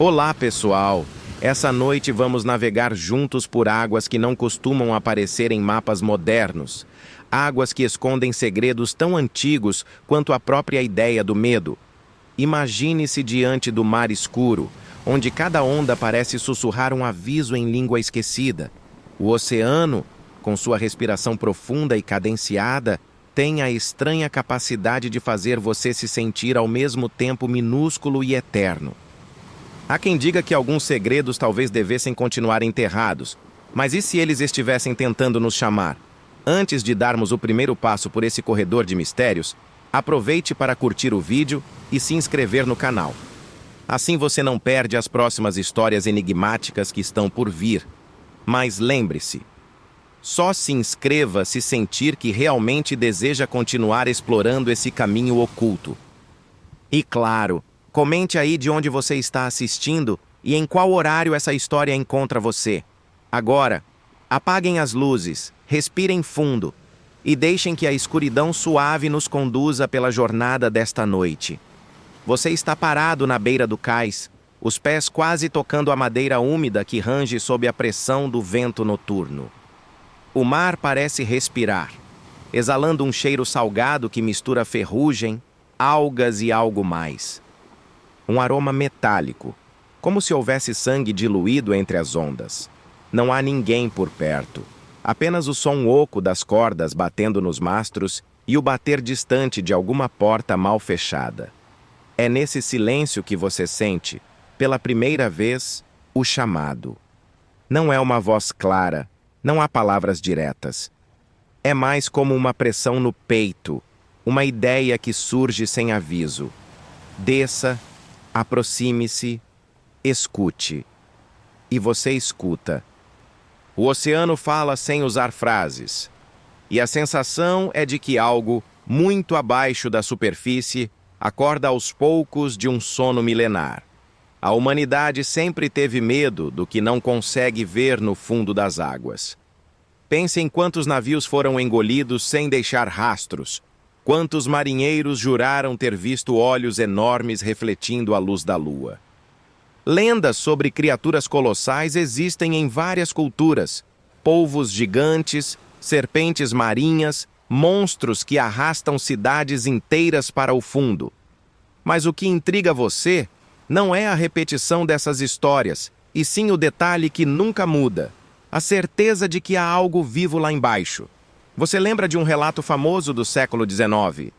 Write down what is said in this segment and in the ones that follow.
Olá, pessoal! Essa noite vamos navegar juntos por águas que não costumam aparecer em mapas modernos. Águas que escondem segredos tão antigos quanto a própria ideia do medo. Imagine-se diante do mar escuro, onde cada onda parece sussurrar um aviso em língua esquecida. O oceano, com sua respiração profunda e cadenciada, tem a estranha capacidade de fazer você se sentir ao mesmo tempo minúsculo e eterno. Há quem diga que alguns segredos talvez devessem continuar enterrados, mas e se eles estivessem tentando nos chamar? Antes de darmos o primeiro passo por esse corredor de mistérios, aproveite para curtir o vídeo e se inscrever no canal. Assim você não perde as próximas histórias enigmáticas que estão por vir. Mas lembre-se, só se inscreva se sentir que realmente deseja continuar explorando esse caminho oculto. E claro, comente aí de onde você está assistindo e em qual horário essa história encontra você. Agora, apaguem as luzes, respirem fundo e deixem que a escuridão suave nos conduza pela jornada desta noite. Você está parado na beira do cais, os pés quase tocando a madeira úmida que range sob a pressão do vento noturno. O mar parece respirar, exalando um cheiro salgado que mistura ferrugem, algas e algo mais. Um aroma metálico, como se houvesse sangue diluído entre as ondas. Não há ninguém por perto, apenas o som oco das cordas batendo nos mastros e o bater distante de alguma porta mal fechada. É nesse silêncio que você sente, pela primeira vez, o chamado. Não é uma voz clara, não há palavras diretas. É mais como uma pressão no peito, uma ideia que surge sem aviso. Desça, aproxime-se, escute. E você escuta. O oceano fala sem usar frases. E a sensação é de que algo, muito abaixo da superfície, acorda aos poucos de um sono milenar. A humanidade sempre teve medo do que não consegue ver no fundo das águas. Pense em quantos navios foram engolidos sem deixar rastros. Quantos marinheiros juraram ter visto olhos enormes refletindo a luz da lua. Lendas sobre criaturas colossais existem em várias culturas. Polvos gigantes, serpentes marinhas, monstros que arrastam cidades inteiras para o fundo. Mas o que intriga você não é a repetição dessas histórias, e sim o detalhe que nunca muda, a certeza de que há algo vivo lá embaixo. Você lembra de um relato famoso do século XIX?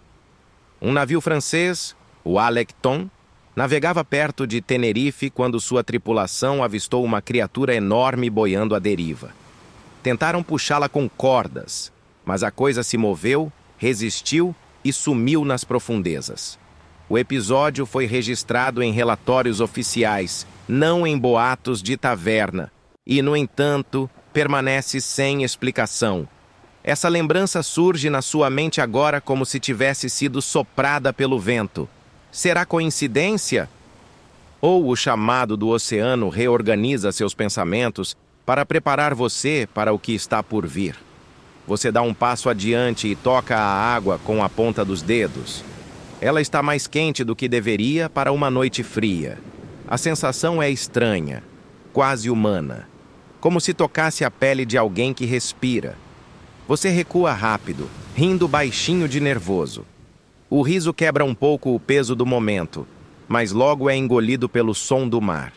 Um navio francês, o Alecton, navegava perto de Tenerife quando sua tripulação avistou uma criatura enorme boiando à deriva. Tentaram puxá-la com cordas, mas a coisa se moveu, resistiu e sumiu nas profundezas. O episódio foi registrado em relatórios oficiais, não em boatos de taverna, e, no entanto, permanece sem explicação. Essa lembrança surge na sua mente agora como se tivesse sido soprada pelo vento. Será coincidência? Ou o chamado do oceano reorganiza seus pensamentos para preparar você para o que está por vir? Você dá um passo adiante e toca a água com a ponta dos dedos. Ela está mais quente do que deveria para uma noite fria. A sensação é estranha, quase humana, como se tocasse a pele de alguém que respira. Você recua rápido, rindo baixinho de nervoso. O riso quebra um pouco o peso do momento, mas logo é engolido pelo som do mar.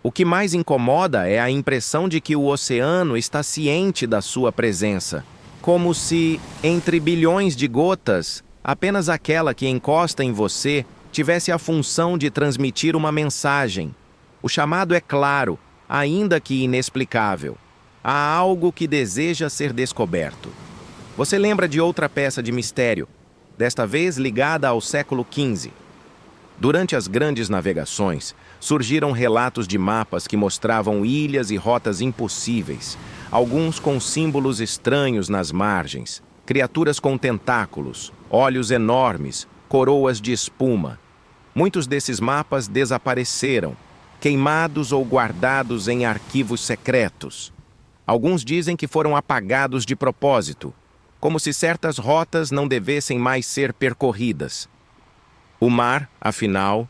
O que mais incomoda é a impressão de que o oceano está ciente da sua presença, como se, entre bilhões de gotas, apenas aquela que encosta em você tivesse a função de transmitir uma mensagem. O chamado é claro, ainda que inexplicável. Há algo que deseja ser descoberto. Você lembra de outra peça de mistério, desta vez ligada ao século XV. Durante as grandes navegações, surgiram relatos de mapas que mostravam ilhas e rotas impossíveis, alguns com símbolos estranhos nas margens, criaturas com tentáculos, olhos enormes, coroas de espuma. Muitos desses mapas desapareceram, queimados ou guardados em arquivos secretos. Alguns dizem que foram apagados de propósito, como se certas rotas não devessem mais ser percorridas. O mar, afinal,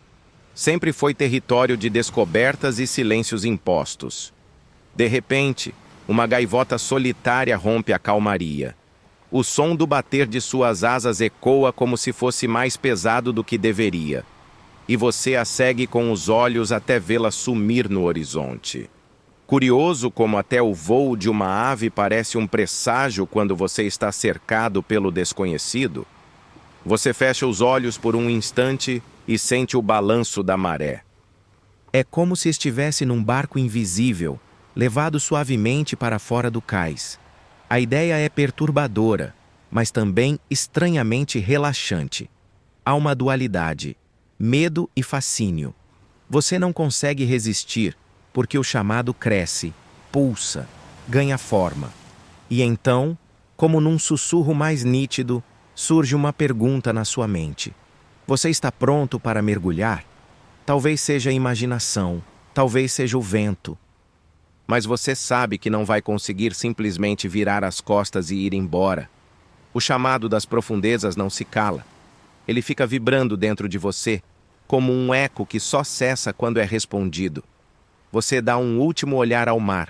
Sempre foi território de descobertas e silêncios impostos. De repente, uma gaivota solitária rompe a calmaria. O som do bater de suas asas ecoa como se fosse mais pesado do que deveria. E você a segue com os olhos até vê-la sumir no horizonte. Curioso como até o voo de uma ave parece um presságio quando você está cercado pelo desconhecido, você fecha os olhos por um instante e sente o balanço da maré. É como se estivesse num barco invisível, levado suavemente para fora do cais. A ideia é perturbadora, mas também estranhamente relaxante. Há uma dualidade, medo e fascínio. Você não consegue resistir, porque o chamado cresce, pulsa, ganha forma. E então, como num sussurro mais nítido, surge uma pergunta na sua mente. Você está pronto para mergulhar? Talvez seja a imaginação, talvez seja o vento. Mas você sabe que não vai conseguir simplesmente virar as costas e ir embora. O chamado das profundezas não se cala. Ele fica vibrando dentro de você, como um eco que só cessa quando é respondido. Você dá um último olhar ao mar.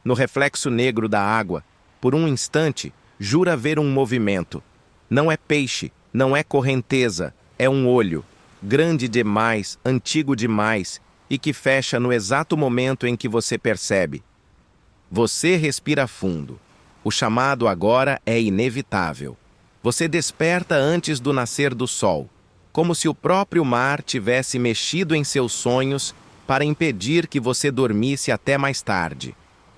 No reflexo negro da água, por um instante, jura ver um movimento. Não é peixe, não é correnteza, é um olho, grande demais, antigo demais, e que fecha no exato momento em que você percebe. Você respira fundo. O chamado agora é inevitável. Você desperta antes do nascer do sol, como se o próprio mar tivesse mexido em seus sonhos para impedir que você dormisse até mais tarde.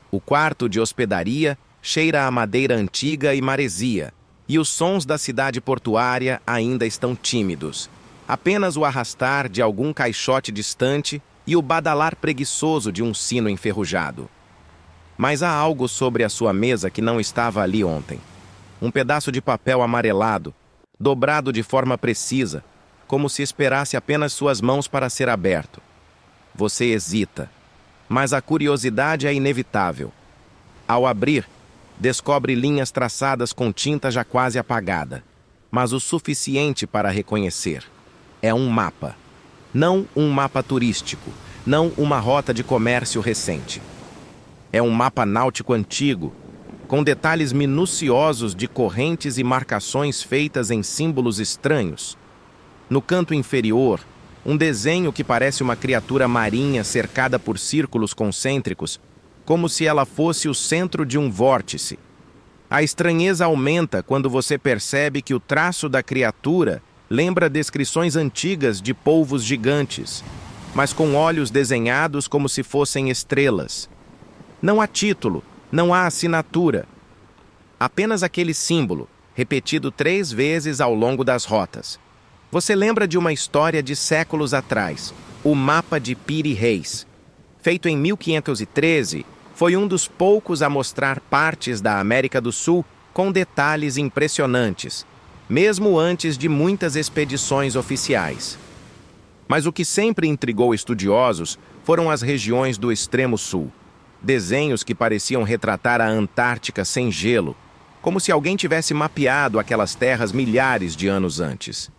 O quarto de hospedaria cheira a madeira antiga e maresia, e os sons da cidade portuária ainda estão tímidos. Apenas o arrastar de algum caixote distante e o badalar preguiçoso de um sino enferrujado. Mas há algo sobre a sua mesa que não estava ali ontem. Um pedaço de papel amarelado, dobrado de forma precisa, como se esperasse apenas suas mãos para ser aberto. Você hesita, mas a curiosidade é inevitável. Ao abrir, descobre linhas traçadas com tinta já quase apagada, mas o suficiente para reconhecer. É um mapa. Não um mapa turístico, não uma rota de comércio recente. É um mapa náutico antigo, com detalhes minuciosos de correntes e marcações feitas em símbolos estranhos. No canto inferior, um desenho que parece uma criatura marinha cercada por círculos concêntricos, como se ela fosse o centro de um vórtice. A estranheza aumenta quando você percebe que o traço da criatura lembra descrições antigas de polvos gigantes, mas com olhos desenhados como se fossem estrelas. Não há título, não há assinatura. Apenas aquele símbolo, repetido 3 vezes ao longo das rotas. Você lembra de uma história de séculos atrás, o Mapa de Piri Reis. Feito em 1513, foi um dos poucos a mostrar partes da América do Sul com detalhes impressionantes, mesmo antes de muitas expedições oficiais. Mas o que sempre intrigou estudiosos foram as regiões do extremo sul. Desenhos que pareciam retratar a Antártica sem gelo, como se alguém tivesse mapeado aquelas terras milhares de anos antes.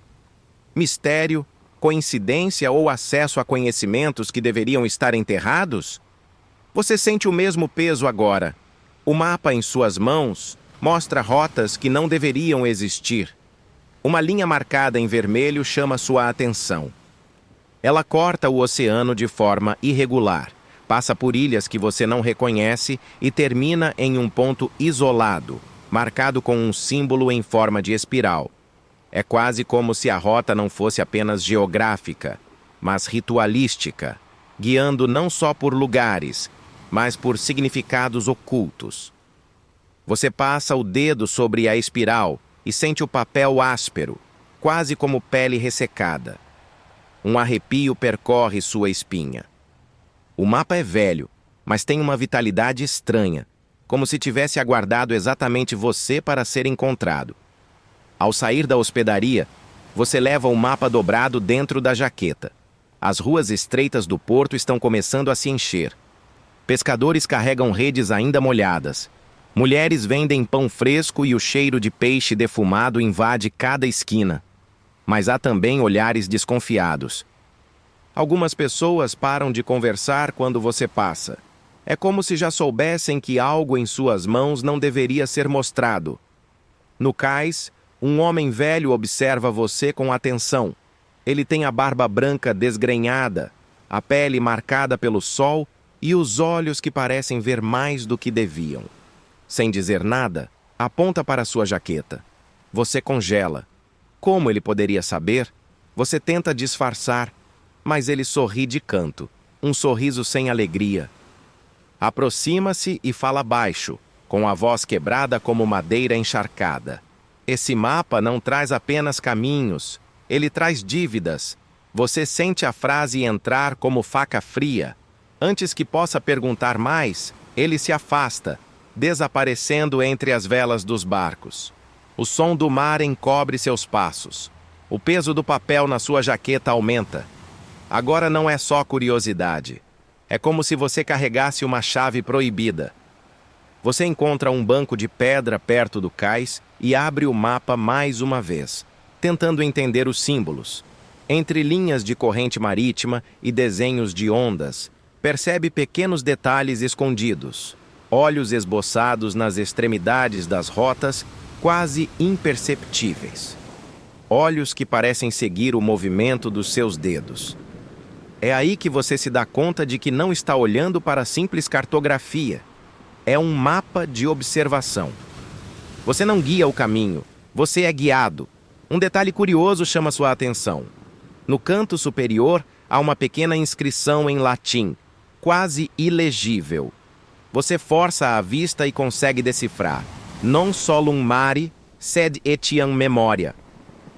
Mistério, coincidência ou acesso a conhecimentos que deveriam estar enterrados? Você sente o mesmo peso agora. O mapa em suas mãos mostra rotas que não deveriam existir. Uma linha marcada em vermelho chama sua atenção. Ela corta o oceano de forma irregular, passa por ilhas que você não reconhece e termina em um ponto isolado, marcado com um símbolo em forma de espiral. É quase como se a rota não fosse apenas geográfica, mas ritualística, guiando não só por lugares, mas por significados ocultos. Você passa o dedo sobre a espiral e sente o papel áspero, quase como pele ressecada. Um arrepio percorre sua espinha. O mapa é velho, mas tem uma vitalidade estranha, como se tivesse aguardado exatamente você para ser encontrado. Ao sair da hospedaria, você leva o mapa dobrado dentro da jaqueta. As ruas estreitas do porto estão começando a se encher. Pescadores carregam redes ainda molhadas. Mulheres vendem pão fresco e o cheiro de peixe defumado invade cada esquina. Mas há também olhares desconfiados. Algumas pessoas param de conversar quando você passa. É como se já soubessem que algo em suas mãos não deveria ser mostrado. No cais, um homem velho observa você com atenção. Ele tem a barba branca desgrenhada, a pele marcada pelo sol e os olhos que parecem ver mais do que deviam. Sem dizer nada, aponta para sua jaqueta. Você congela. Como ele poderia saber? Você tenta disfarçar, mas ele sorri de canto, um sorriso sem alegria. Aproxima-se e fala baixo, com a voz quebrada como madeira encharcada. Esse mapa não traz apenas caminhos, ele traz dívidas. Você sente a frase entrar como faca fria. Antes que possa perguntar mais, ele se afasta, desaparecendo entre as velas dos barcos. O som do mar encobre seus passos. O peso do papel na sua jaqueta aumenta. Agora não é só curiosidade. É como se você carregasse uma chave proibida. Você encontra um banco de pedra perto do cais e abre o mapa mais uma vez, tentando entender os símbolos. Entre linhas de corrente marítima e desenhos de ondas, percebe pequenos detalhes escondidos, olhos esboçados nas extremidades das rotas, quase imperceptíveis. Olhos que parecem seguir o movimento dos seus dedos. É aí que você se dá conta de que não está olhando para a simples cartografia. É um mapa de observação. Você não guia o caminho, você é guiado. Um detalhe curioso chama sua atenção. No canto superior, há uma pequena inscrição em latim, quase ilegível. Você força a vista e consegue decifrar. Non solum mare, sed etiam memoria.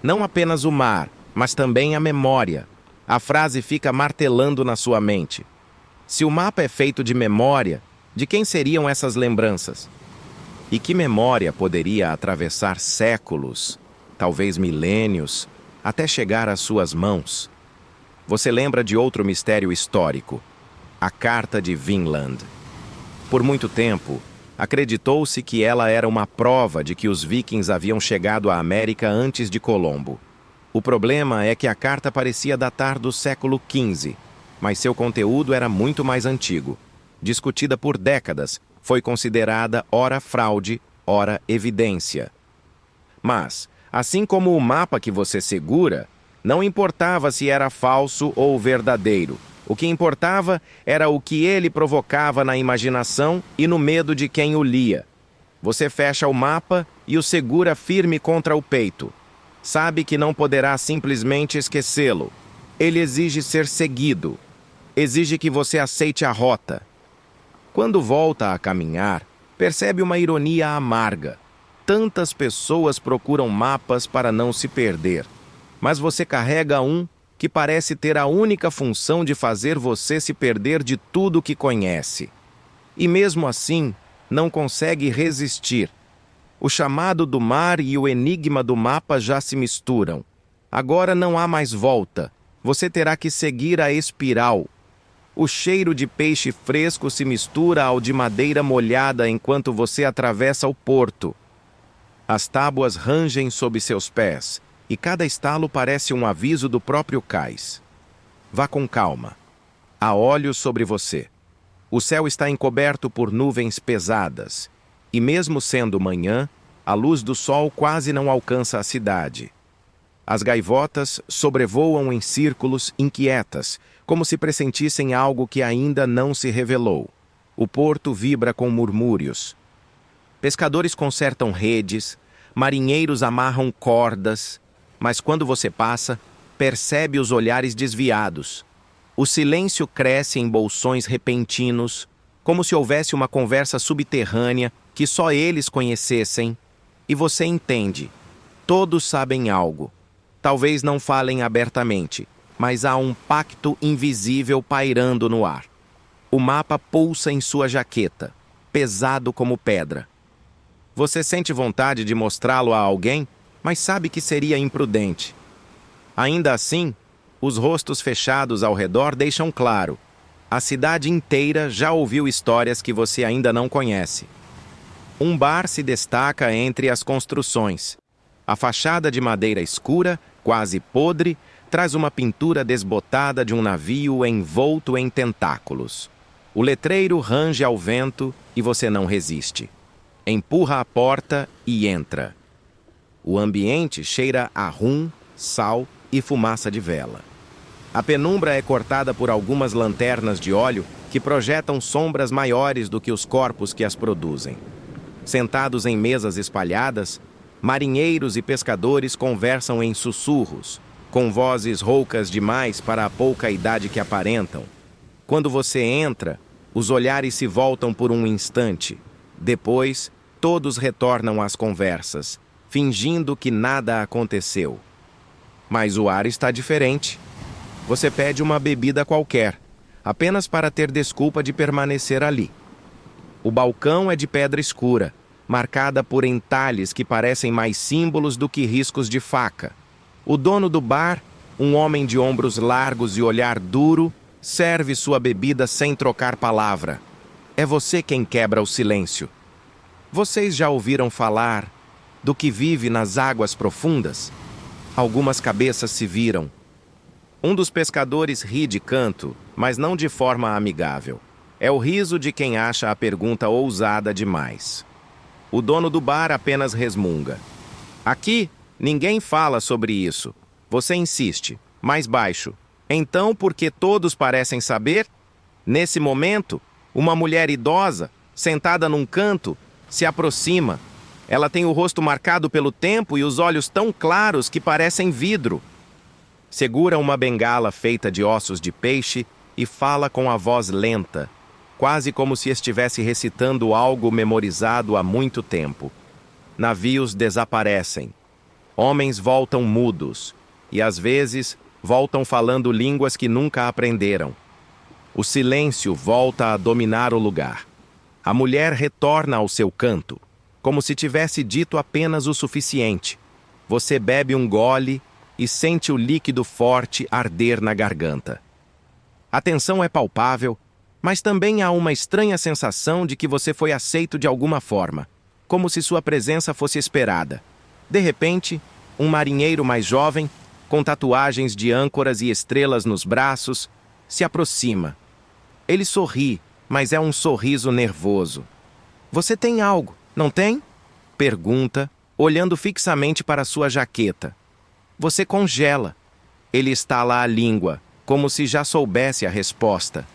Não apenas o mar, mas também a memória. A frase fica martelando na sua mente. Se o mapa é feito de memória, de quem seriam essas lembranças? E que memória poderia atravessar séculos, talvez milênios, até chegar às suas mãos? Você lembra de outro mistério histórico, a Carta de Vinland. Por muito tempo, acreditou-se que ela era uma prova de que os vikings haviam chegado à América antes de Colombo. O problema é que a carta parecia datar do século XV, mas seu conteúdo era muito mais antigo. Discutida por décadas, foi considerada ora fraude, ora evidência. Mas, assim como o mapa que você segura, não importava se era falso ou verdadeiro. O que importava era o que ele provocava na imaginação e no medo de quem o lia. Você fecha o mapa e o segura firme contra o peito. Sabe que não poderá simplesmente esquecê-lo. Ele exige ser seguido. Exige que você aceite a rota. Quando volta a caminhar, percebe uma ironia amarga. Tantas pessoas procuram mapas para não se perder, mas você carrega um que parece ter a única função de fazer você se perder de tudo que conhece. E mesmo assim, não consegue resistir. O chamado do mar e o enigma do mapa já se misturam. Agora não há mais volta. Você terá que seguir a espiral. O cheiro de peixe fresco se mistura ao de madeira molhada enquanto você atravessa o porto. As tábuas rangem sob seus pés, e cada estalo parece um aviso do próprio cais. Vá com calma. Há olhos sobre você. O céu está encoberto por nuvens pesadas, e mesmo sendo manhã, a luz do sol quase não alcança a cidade. As gaivotas sobrevoam em círculos inquietas, como se pressentissem algo que ainda não se revelou. O porto vibra com murmúrios. Pescadores consertam redes, marinheiros amarram cordas, mas quando você passa, percebe os olhares desviados. O silêncio cresce em bolsões repentinos, como se houvesse uma conversa subterrânea que só eles conhecessem, e você entende. Todos sabem algo. Talvez não falem abertamente, mas há um pacto invisível pairando no ar. O mapa pulsa em sua jaqueta, pesado como pedra. Você sente vontade de mostrá-lo a alguém, mas sabe que seria imprudente. Ainda assim, os rostos fechados ao redor deixam claro: a cidade inteira já ouviu histórias que você ainda não conhece. Um bar se destaca entre as construções. A fachada de madeira escura, quase podre, traz uma pintura desbotada de um navio envolto em tentáculos. O letreiro range ao vento e você não resiste. Empurra a porta e entra. O ambiente cheira a rum, sal e fumaça de vela. A penumbra é cortada por algumas lanternas de óleo que projetam sombras maiores do que os corpos que as produzem. Sentados em mesas espalhadas, marinheiros e pescadores conversam em sussurros, com vozes roucas demais para a pouca idade que aparentam. Quando você entra, os olhares se voltam por um instante. Depois, todos retornam às conversas, fingindo que nada aconteceu. Mas o ar está diferente. Você pede uma bebida qualquer, apenas para ter desculpa de permanecer ali. O balcão é de pedra escura, marcada por entalhes que parecem mais símbolos do que riscos de faca. O dono do bar, um homem de ombros largos e olhar duro, serve sua bebida sem trocar palavra. É você quem quebra o silêncio. Vocês já ouviram falar do que vive nas águas profundas? Algumas cabeças se viram. Um dos pescadores ri de canto, mas não de forma amigável. É o riso de quem acha a pergunta ousada demais. O dono do bar apenas resmunga. Aqui, ninguém fala sobre isso. Você insiste, mais baixo. Então, porque todos parecem saber? Nesse momento, uma mulher idosa, sentada num canto, se aproxima. Ela tem o rosto marcado pelo tempo e os olhos tão claros que parecem vidro. Segura uma bengala feita de ossos de peixe e fala com a voz lenta, quase como se estivesse recitando algo memorizado há muito tempo. Navios desaparecem. Homens voltam mudos e, às vezes, voltam falando línguas que nunca aprenderam. O silêncio volta a dominar o lugar. A mulher retorna ao seu canto, como se tivesse dito apenas o suficiente. Você bebe um gole e sente o líquido forte arder na garganta. A tensão é palpável, mas também há uma estranha sensação de que você foi aceito de alguma forma, como se sua presença fosse esperada. De repente, um marinheiro mais jovem, com tatuagens de âncoras e estrelas nos braços, se aproxima. Ele sorri, mas é um sorriso nervoso. Você tem algo, não tem? Pergunta, olhando fixamente para sua jaqueta. Você congela. Ele estala a língua, como se já soubesse a resposta.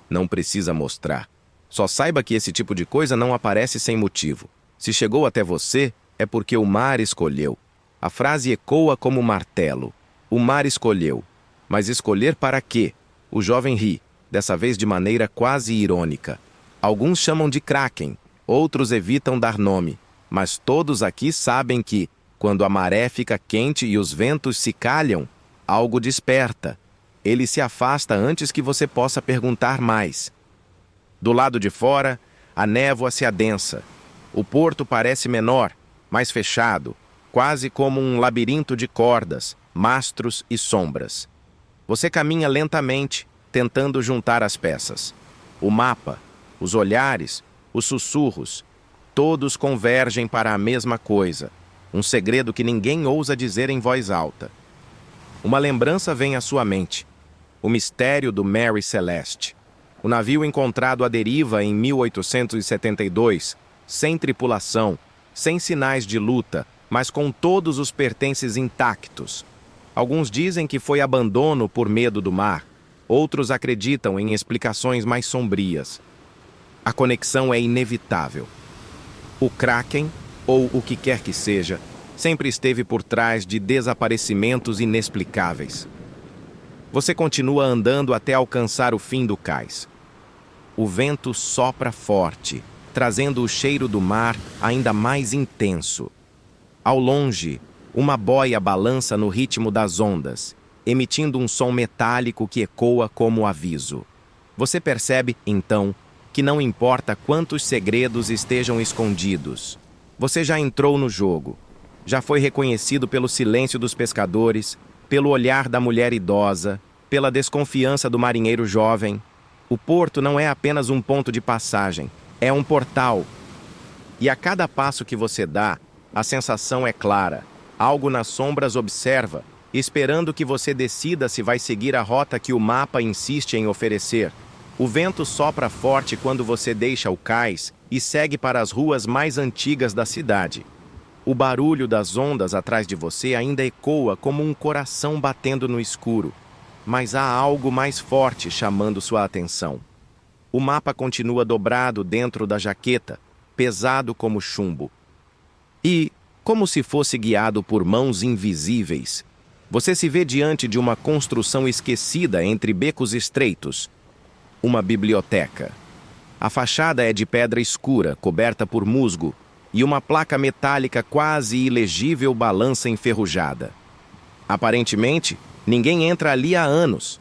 Não precisa mostrar. Só saiba que esse tipo de coisa não aparece sem motivo. Se chegou até você, é porque o mar escolheu. A frase ecoa como martelo. O mar escolheu. Mas escolher para quê? O jovem ri, dessa vez de maneira quase irônica. Alguns chamam de Kraken, outros evitam dar nome. Mas todos aqui sabem que, quando a maré fica quente e os ventos se calham, algo desperta. Ele se afasta antes que você possa perguntar mais. Do lado de fora, a névoa se adensa. O porto parece menor, mais fechado, quase como um labirinto de cordas, mastros e sombras. Você caminha lentamente, tentando juntar as peças. O mapa, os olhares, os sussurros, todos convergem para a mesma coisa. Um segredo que ninguém ousa dizer em voz alta. Uma lembrança vem à sua mente. O mistério do Mary Celeste. O navio encontrado à deriva em 1872, sem tripulação, sem sinais de luta, mas com todos os pertences intactos. Alguns dizem que foi abandono por medo do mar. Outros acreditam em explicações mais sombrias. A conexão é inevitável. O Kraken, ou o que quer que seja, sempre esteve por trás de desaparecimentos inexplicáveis. Você continua andando até alcançar o fim do cais. O vento sopra forte, trazendo o cheiro do mar ainda mais intenso. Ao longe, uma boia balança no ritmo das ondas, emitindo um som metálico que ecoa como aviso. Você percebe, então, que não importa quantos segredos estejam escondidos. Você já entrou no jogo. Já foi reconhecido pelo silêncio dos pescadores, pelo olhar da mulher idosa, pela desconfiança do marinheiro jovem. O porto não é apenas um ponto de passagem, é um portal. E a cada passo que você dá, a sensação é clara. Algo nas sombras observa, esperando que você decida se vai seguir a rota que o mapa insiste em oferecer. O vento sopra forte quando você deixa o cais e segue para as ruas mais antigas da cidade. O barulho das ondas atrás de você ainda ecoa como um coração batendo no escuro, mas há algo mais forte chamando sua atenção. O mapa continua dobrado dentro da jaqueta, pesado como chumbo. E, como se fosse guiado por mãos invisíveis, você se vê diante de uma construção esquecida entre becos estreitos. Uma biblioteca. A fachada é de pedra escura, coberta por musgo, e uma placa metálica quase ilegível balança enferrujada. Aparentemente, ninguém entra ali há anos.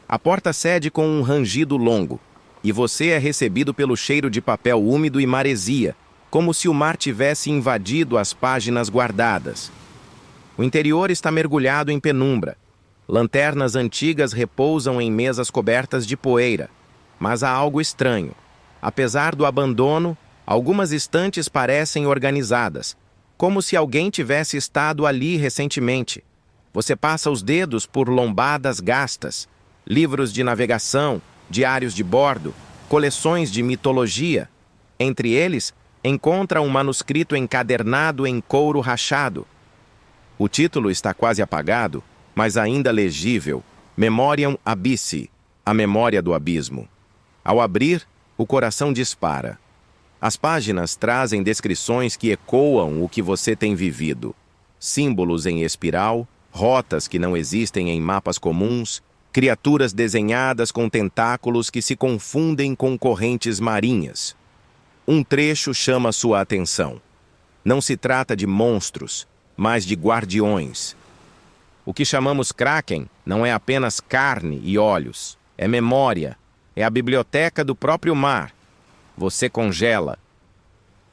A porta cede com um rangido longo, e você é recebido pelo cheiro de papel úmido e maresia, como se o mar tivesse invadido as páginas guardadas. O interior está mergulhado em penumbra. Lanternas antigas repousam em mesas cobertas de poeira. Mas há algo estranho. Apesar do abandono, algumas estantes parecem organizadas, como se alguém tivesse estado ali recentemente. Você passa os dedos por lombadas gastas, livros de navegação, diários de bordo, coleções de mitologia. Entre eles, encontra um manuscrito encadernado em couro rachado. O título está quase apagado, mas ainda legível. Memoriam Abyssi, a memória do abismo. Ao abrir, o coração dispara. As páginas trazem descrições que ecoam o que você tem vivido. Símbolos em espiral, rotas que não existem em mapas comuns, criaturas desenhadas com tentáculos que se confundem com correntes marinhas. Um trecho chama sua atenção. Não se trata de monstros, mas de guardiões. O que chamamos Kraken não é apenas carne e olhos, é memória, é a biblioteca do próprio mar. Você congela.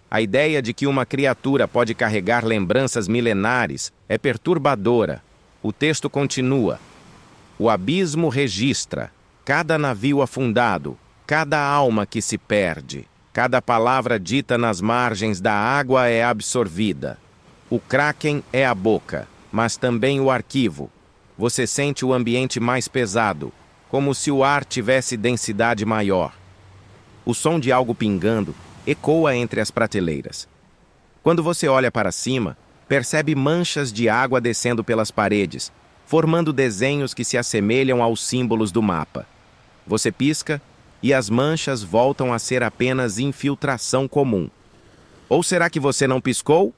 A ideia de que uma criatura pode carregar lembranças milenares é perturbadora. O texto continua. O abismo registra cada navio afundado, cada alma que se perde, cada palavra dita nas margens da água é absorvida. O Kraken é a boca, mas também o arquivo. Você sente o ambiente mais pesado, como se o ar tivesse densidade maior. O som de algo pingando ecoa entre as prateleiras. Quando você olha para cima, percebe manchas de água descendo pelas paredes, formando desenhos que se assemelham aos símbolos do mapa. Você pisca e as manchas voltam a ser apenas infiltração comum. Ou será que você não piscou?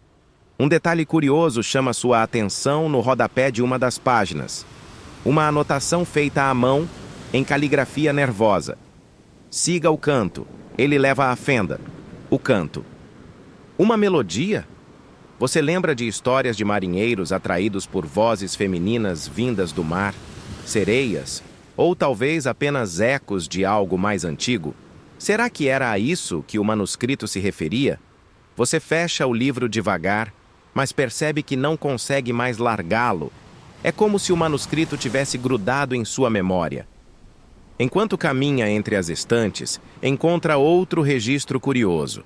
Um detalhe curioso chama sua atenção no rodapé de uma das páginas. Uma anotação feita à mão, em caligrafia nervosa. Siga o canto. Ele leva à fenda. O canto. Uma melodia? Você lembra de histórias de marinheiros atraídos por vozes femininas vindas do mar, sereias, ou talvez apenas ecos de algo mais antigo? Será que era a isso que o manuscrito se referia? Você fecha o livro devagar, mas percebe que não consegue mais largá-lo. É como se o manuscrito tivesse grudado em sua memória. Enquanto caminha entre as estantes, encontra outro registro curioso.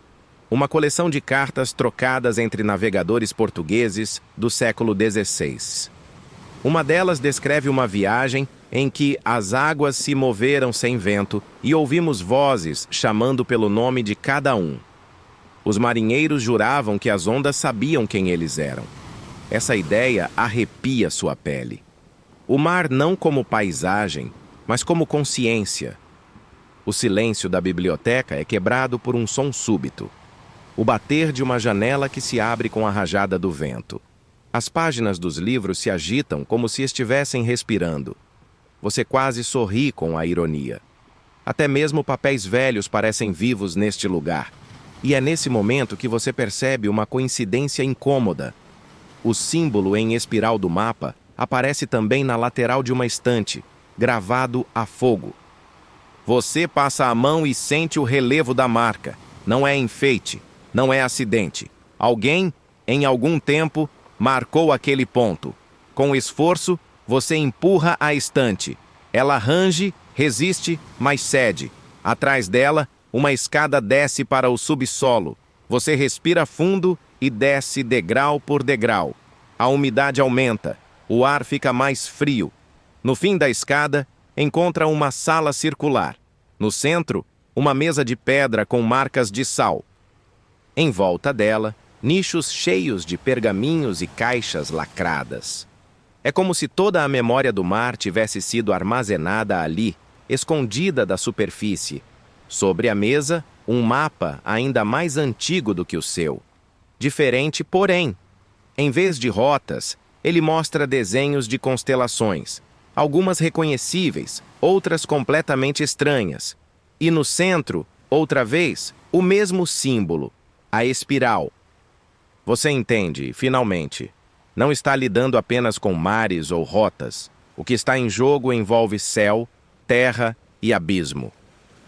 Uma coleção de cartas trocadas entre navegadores portugueses do século XVI. Uma delas descreve uma viagem em que as águas se moveram sem vento e ouvimos vozes chamando pelo nome de cada um. Os marinheiros juravam que as ondas sabiam quem eles eram. Essa ideia arrepia sua pele. O mar não como paisagem, mas como consciência. O silêncio da biblioteca é quebrado por um som súbito. O bater de uma janela que se abre com a rajada do vento. As páginas dos livros se agitam como se estivessem respirando. Você quase sorri com a ironia. Até mesmo papéis velhos parecem vivos neste lugar. E é nesse momento que você percebe uma coincidência incômoda. O símbolo em espiral do mapa aparece também na lateral de uma estante, gravado a fogo. Você passa a mão e sente o relevo da marca. Não é enfeite, não é acidente. Alguém, em algum tempo, marcou aquele ponto. Com esforço, você empurra a estante. Ela range, resiste, mas cede. Atrás dela, uma escada desce para o subsolo. Você respira fundo e desce degrau por degrau. A umidade aumenta O ar fica mais frio. No fim da escada, encontra uma sala circular. No centro, uma mesa de pedra com marcas de sal. Em volta dela, nichos cheios de pergaminhos e caixas lacradas. É como se toda a memória do mar tivesse sido armazenada ali, escondida da superfície. Sobre a mesa, um mapa ainda mais antigo do que o seu. Diferente, porém. Em vez de rotas, ele mostra desenhos de constelações, algumas reconhecíveis, outras completamente estranhas. E no centro, outra vez, o mesmo símbolo, a espiral. Você entende, finalmente. Não está lidando apenas com mares ou rotas. O que está em jogo envolve céu, terra e abismo.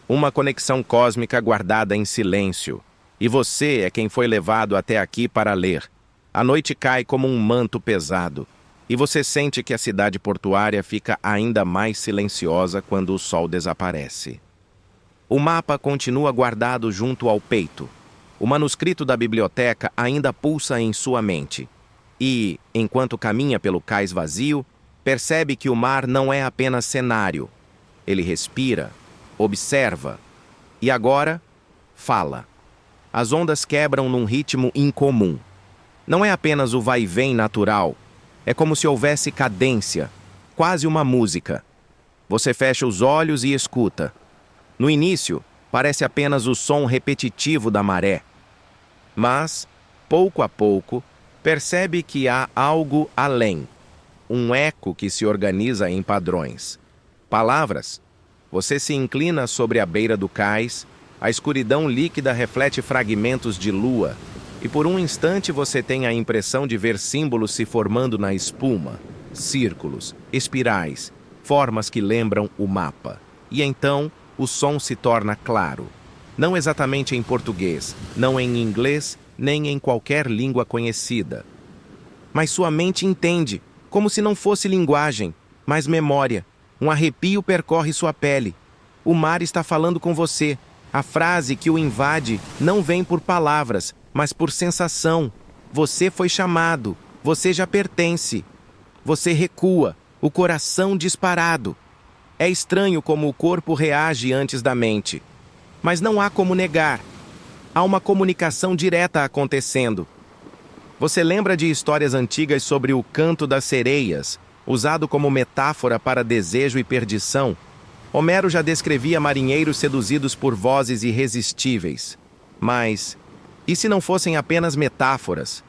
Uma conexão cósmica guardada em silêncio. E você é quem foi levado até aqui para ler. A noite cai como um manto pesado. E você sente que a cidade portuária fica ainda mais silenciosa quando o sol desaparece. O mapa continua guardado junto ao peito. O manuscrito da biblioteca ainda pulsa em sua mente. E, enquanto caminha pelo cais vazio, percebe que o mar não é apenas cenário. Ele respira, observa e agora fala. As ondas quebram num ritmo incomum. Não é apenas o vai-vem natural. É como se houvesse cadência, quase uma música. Você fecha os olhos e escuta. No início, parece apenas o som repetitivo da maré. Mas, pouco a pouco, percebe que há algo além. Um eco que se organiza em padrões. Palavras. Você se inclina sobre a beira do cais, a escuridão líquida reflete fragmentos de lua, e por um instante você tem a impressão de ver símbolos se formando na espuma, círculos, espirais, formas que lembram o mapa. E então, o som se torna claro. Não exatamente em português, não em inglês, nem em qualquer língua conhecida. Mas sua mente entende, como se não fosse linguagem, mas memória. Um arrepio percorre sua pele. O mar está falando com você. A frase que o invade não vem por palavras, mas por sensação. Você foi chamado. Você já pertence. Você recua, o coração disparado. É estranho como o corpo reage antes da mente. Mas não há como negar. Há uma comunicação direta acontecendo. Você lembra de histórias antigas sobre o canto das sereias, usado como metáfora para desejo e perdição? Homero já descrevia marinheiros seduzidos por vozes irresistíveis. Mas, e se não fossem apenas metáforas?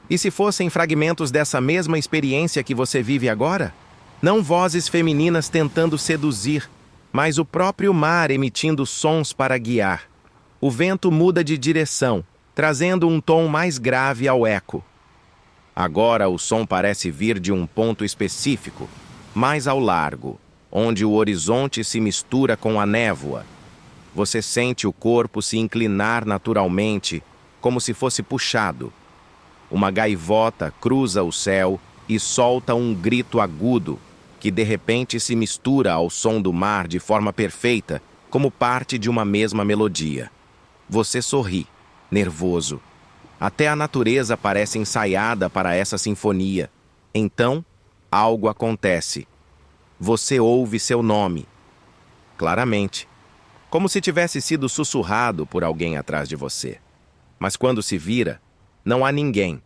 E se fossem fragmentos dessa mesma experiência que você vive agora? Não vozes femininas tentando seduzir, mas o próprio mar emitindo sons para guiar. O vento muda de direção, trazendo um tom mais grave ao eco. Agora o som parece vir de um ponto específico, mais ao largo, onde o horizonte se mistura com a névoa. Você sente o corpo se inclinar naturalmente, como se fosse puxado. Uma gaivota cruza o céu e solta um grito agudo, que de repente se mistura ao som do mar de forma perfeita, como parte de uma mesma melodia. Você sorri, nervoso. Até a natureza parece ensaiada para essa sinfonia. Então, algo acontece. Você ouve seu nome. Claramente. Como se tivesse sido sussurrado por alguém atrás de você. Mas quando se vira, não há ninguém.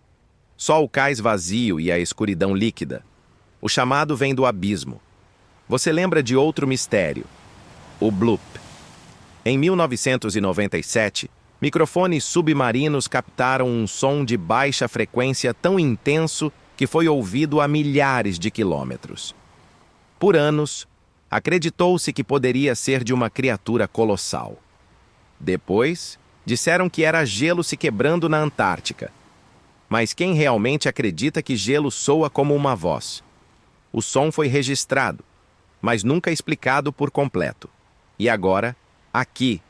Só o cais vazio e a escuridão líquida. O chamado vem do abismo. Você lembra de outro mistério. O bloop. Em 1997, microfones submarinos captaram um som de baixa frequência tão intenso que foi ouvido a milhares de quilômetros. Por anos, acreditou-se que poderia ser de uma criatura colossal. Depois, disseram que era gelo se quebrando na Antártica. Mas quem realmente acredita que gelo soa como uma voz? O som foi registrado, mas nunca explicado por completo. E agora, aqui,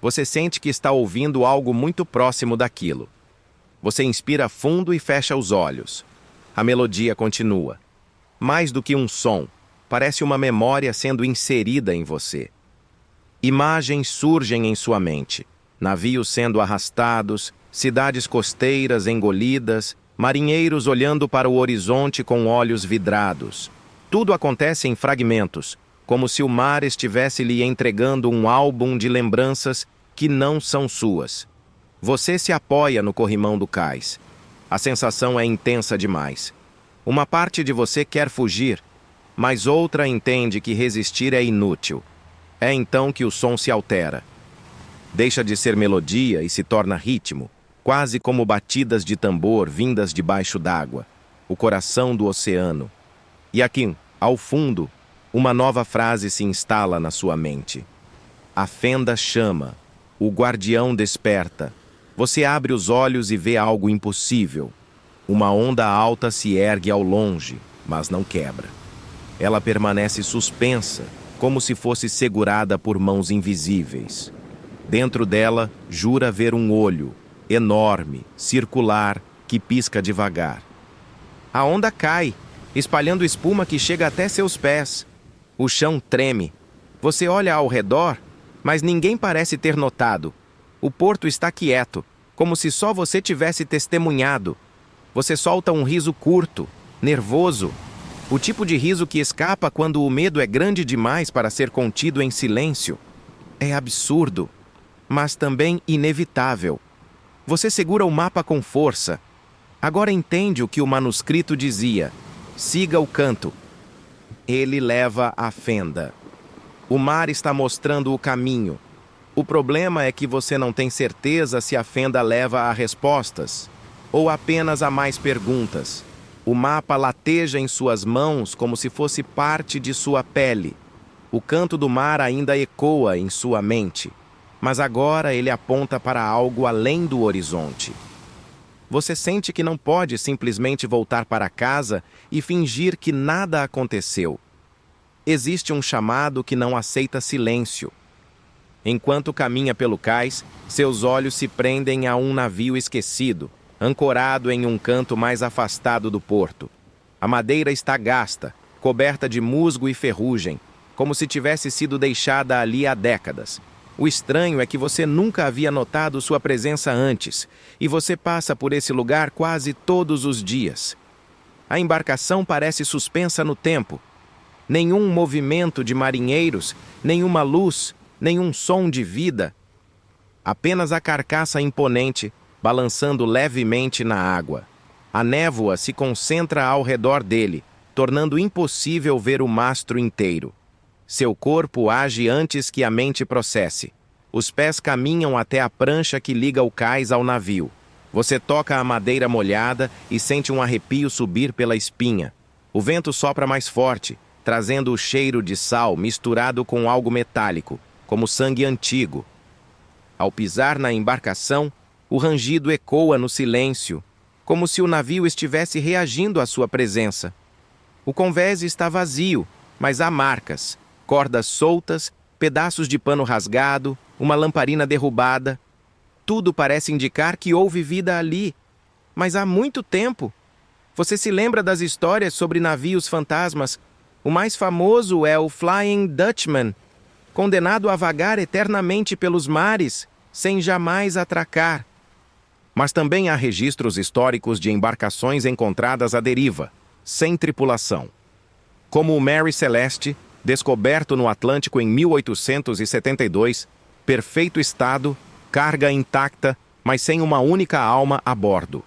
você sente que está ouvindo algo muito próximo daquilo. Você inspira fundo e fecha os olhos. A melodia continua. Mais do que um som, parece uma memória sendo inserida em você. Imagens surgem em sua mente. Navios sendo arrastados, cidades costeiras engolidas, marinheiros olhando para o horizonte com olhos vidrados. Tudo acontece em fragmentos, como se o mar estivesse lhe entregando um álbum de lembranças que não são suas. Você se apoia no corrimão do cais. A sensação é intensa demais. Uma parte de você quer fugir, mas outra entende que resistir é inútil. É então que o som se altera. Deixa de ser melodia e se torna ritmo, quase como batidas de tambor vindas debaixo d'água, o coração do oceano. E aqui, ao fundo, uma nova frase se instala na sua mente. A fenda chama, o guardião desperta. Você abre os olhos e vê algo impossível. Uma onda alta se ergue ao longe, mas não quebra. Ela permanece suspensa, como se fosse segurada por mãos invisíveis. Dentro dela, jura ver um olho, enorme, circular, que pisca devagar. A onda cai, espalhando espuma que chega até seus pés. O chão treme. Você olha ao redor, mas ninguém parece ter notado. O porto está quieto, como se só você tivesse testemunhado. Você solta um riso curto, nervoso. O tipo de riso que escapa quando o medo é grande demais para ser contido em silêncio. É absurdo, mas também inevitável. Você segura o mapa com força. Agora entende o que o manuscrito dizia. Siga o canto. Ele leva à fenda. O mar está mostrando o caminho. O problema é que você não tem certeza se a fenda leva a respostas ou apenas a mais perguntas. O mapa lateja em suas mãos como se fosse parte de sua pele. O canto do mar ainda ecoa em sua mente, mas agora ele aponta para algo além do horizonte. Você sente que não pode simplesmente voltar para casa e fingir que nada aconteceu. Existe um chamado que não aceita silêncio. Enquanto caminha pelo cais, seus olhos se prendem a um navio esquecido, ancorado em um canto mais afastado do porto. A madeira está gasta, coberta de musgo e ferrugem, como se tivesse sido deixada ali há décadas. O estranho é que você nunca havia notado sua presença antes, e você passa por esse lugar quase todos os dias. A embarcação parece suspensa no tempo. Nenhum movimento de marinheiros, nenhuma luz, nenhum som de vida. Apenas a carcaça imponente, balançando levemente na água. A névoa se concentra ao redor dele, tornando impossível ver o mastro inteiro. Seu corpo age antes que a mente processe. Os pés caminham até a prancha que liga o cais ao navio. Você toca a madeira molhada e sente um arrepio subir pela espinha. O vento sopra mais forte, trazendo o cheiro de sal misturado com algo metálico, como sangue antigo. Ao pisar na embarcação, o rangido ecoa no silêncio, como se o navio estivesse reagindo à sua presença. O convés está vazio, mas há marcas, cordas soltas, pedaços de pano rasgado, uma lamparina derrubada. Tudo parece indicar que houve vida ali, mas há muito tempo. Você se lembra das histórias sobre navios fantasmas? O mais famoso é o Flying Dutchman, condenado a vagar eternamente pelos mares, sem jamais atracar. Mas também há registros históricos de embarcações encontradas à deriva, sem tripulação. Como o Mary Celeste, descoberto no Atlântico em 1872, perfeito estado, carga intacta, mas sem uma única alma a bordo.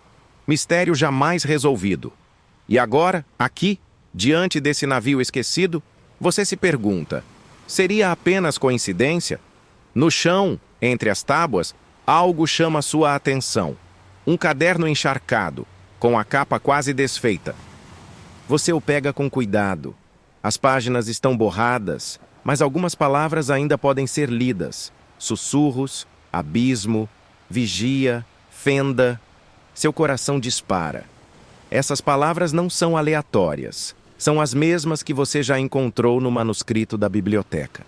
Mistério jamais resolvido. E agora, aqui, diante desse navio esquecido, você se pergunta, seria apenas coincidência? No chão, entre as tábuas, algo chama sua atenção. Um caderno encharcado, com a capa quase desfeita. Você o pega com cuidado. As páginas estão borradas, mas algumas palavras ainda podem ser lidas. Sussurros, abismo, vigia, fenda. Seu coração dispara. Essas palavras não são aleatórias. São as mesmas que você já encontrou no manuscrito da biblioteca.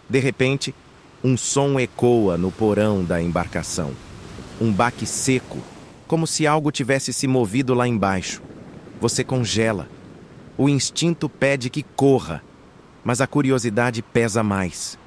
De repente, um som ecoa no porão da embarcação. Um baque seco, como se algo tivesse se movido lá embaixo. Você congela. O instinto pede que corra, mas a curiosidade pesa mais.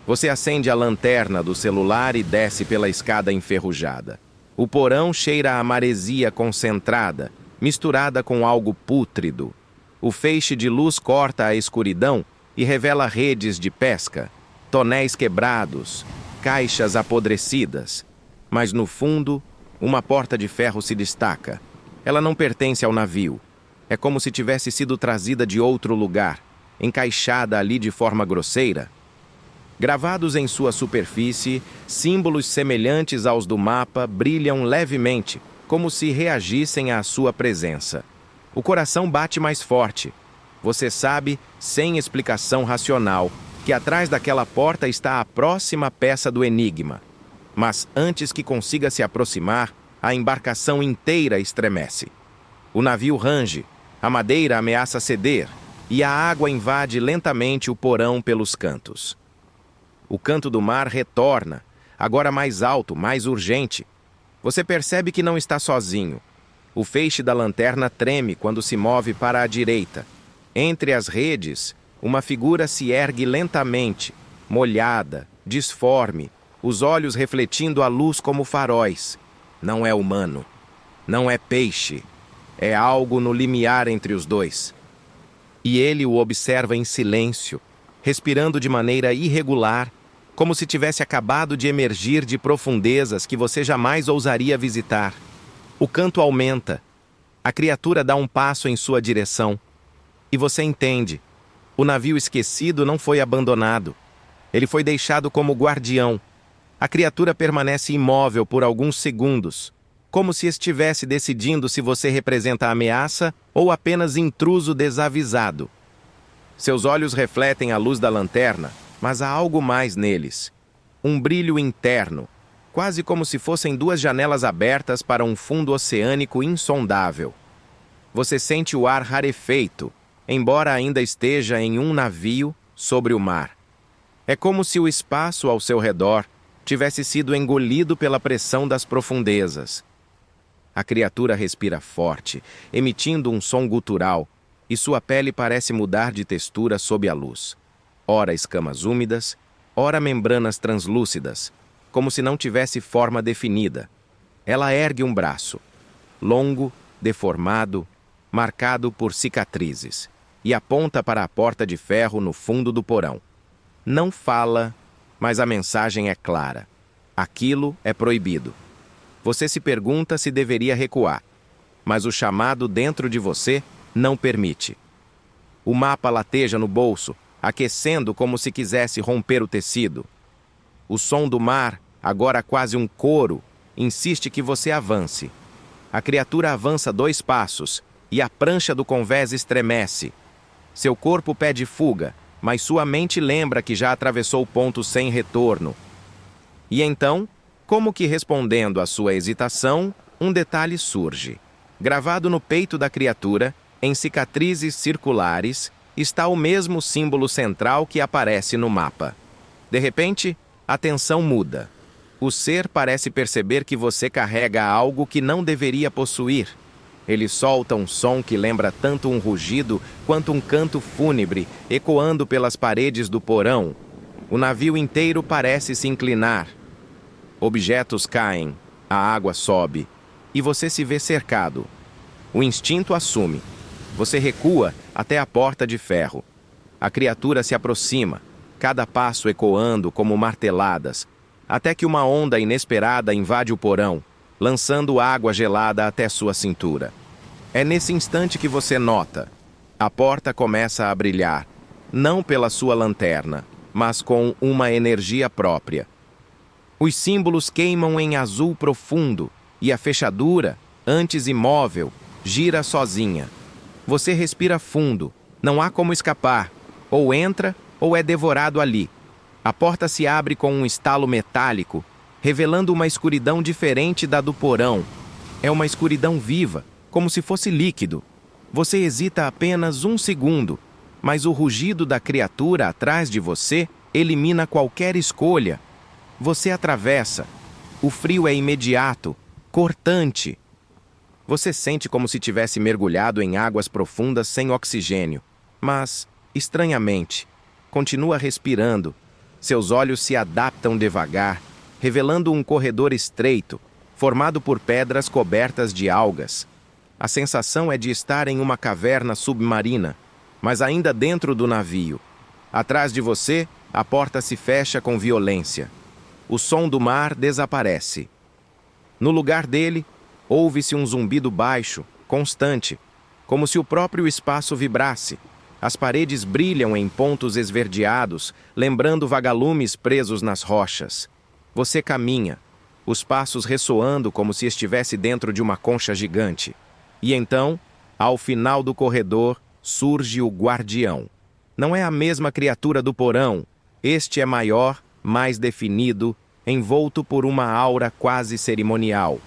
Você acende a lanterna do celular e desce pela escada enferrujada. O porão cheira a maresia concentrada, misturada com algo pútrido. O feixe de luz corta a escuridão e revela redes de pesca, tonéis quebrados, caixas apodrecidas. Mas no fundo, uma porta de ferro se destaca. Ela não pertence ao navio. É como se tivesse sido trazida de outro lugar, encaixada ali de forma grosseira. Gravados em sua superfície, símbolos semelhantes aos do mapa brilham levemente, como se reagissem à sua presença. O coração bate mais forte. Você sabe, sem explicação racional, que atrás daquela porta está a próxima peça do enigma. Mas antes que consiga se aproximar, a embarcação inteira estremece. O navio range, a madeira ameaça ceder, e a água invade lentamente o porão pelos cantos. O canto do mar retorna, agora mais alto, mais urgente. Você percebe que não está sozinho. O feixe da lanterna treme quando se move para a direita. Entre as redes, uma figura se ergue lentamente, molhada, disforme, os olhos refletindo a luz como faróis. Não é humano. Não é peixe. É algo no limiar entre os dois. E ele o observa em silêncio, respirando de maneira irregular, como se tivesse acabado de emergir de profundezas que você jamais ousaria visitar. O canto aumenta. A criatura dá um passo em sua direção. E você entende. O navio esquecido não foi abandonado. Ele foi deixado como guardião. A criatura permanece imóvel por alguns segundos, como se estivesse decidindo se você representa ameaça ou apenas intruso desavisado. Seus olhos refletem a luz da lanterna, mas há algo mais neles. Um brilho interno, quase como se fossem duas janelas abertas para um fundo oceânico insondável. Você sente o ar rarefeito, embora ainda esteja em um navio sobre o mar. É como se o espaço ao seu redor tivesse sido engolido pela pressão das profundezas. A criatura respira forte, emitindo um som gutural, e sua pele parece mudar de textura sob a luz. Ora escamas úmidas, ora membranas translúcidas, como se não tivesse forma definida. Ela ergue um braço, longo, deformado, marcado por cicatrizes, e aponta para a porta de ferro no fundo do porão. Não fala, mas a mensagem é clara. Aquilo é proibido. Você se pergunta se deveria recuar, mas o chamado dentro de você não permite. O mapa lateja no bolso, aquecendo como se quisesse romper o tecido. O som do mar, agora quase um coro, insiste que você avance. A criatura avança 2 passos e a prancha do convés estremece. Seu corpo pede fuga, mas sua mente lembra que já atravessou o ponto sem retorno. E então, como que respondendo à sua hesitação, um detalhe surge. Gravado no peito da criatura, em cicatrizes circulares, está o mesmo símbolo central que aparece no mapa. De repente, a tensão muda. O ser parece perceber que você carrega algo que não deveria possuir. Ele solta um som que lembra tanto um rugido quanto um canto fúnebre, ecoando pelas paredes do porão. O navio inteiro parece se inclinar. Objetos caem, a água sobe, e você se vê cercado. O instinto assume. Você recua até a porta de ferro. A criatura se aproxima, cada passo ecoando como marteladas, até que uma onda inesperada invade o porão, lançando água gelada até sua cintura. É nesse instante que você nota. A porta começa a brilhar, não pela sua lanterna, mas com uma energia própria. Os símbolos queimam em azul profundo, e a fechadura, antes imóvel, gira sozinha. Você respira fundo, não há como escapar. Ou entra, ou é devorado ali. A porta se abre com um estalo metálico, revelando uma escuridão diferente da do porão. É uma escuridão viva, como se fosse líquido. Você hesita apenas um segundo, mas o rugido da criatura atrás de você elimina qualquer escolha. Você atravessa. O frio é imediato, cortante. Você sente como se tivesse mergulhado em águas profundas sem oxigênio, mas, estranhamente, continua respirando. Seus olhos se adaptam devagar, revelando um corredor estreito, formado por pedras cobertas de algas. A sensação é de estar em uma caverna submarina, mas ainda dentro do navio. Atrás de você, a porta se fecha com violência. O som do mar desaparece. No lugar dele, ouve-se um zumbido baixo, constante, como se o próprio espaço vibrasse. As paredes brilham em pontos esverdeados, lembrando vagalumes presos nas rochas. Você caminha, os passos ressoando como se estivesse dentro de uma concha gigante. E então, ao final do corredor, surge o guardião. Não é a mesma criatura do porão. Este é maior, mais definido, envolto por uma aura quase cerimonial.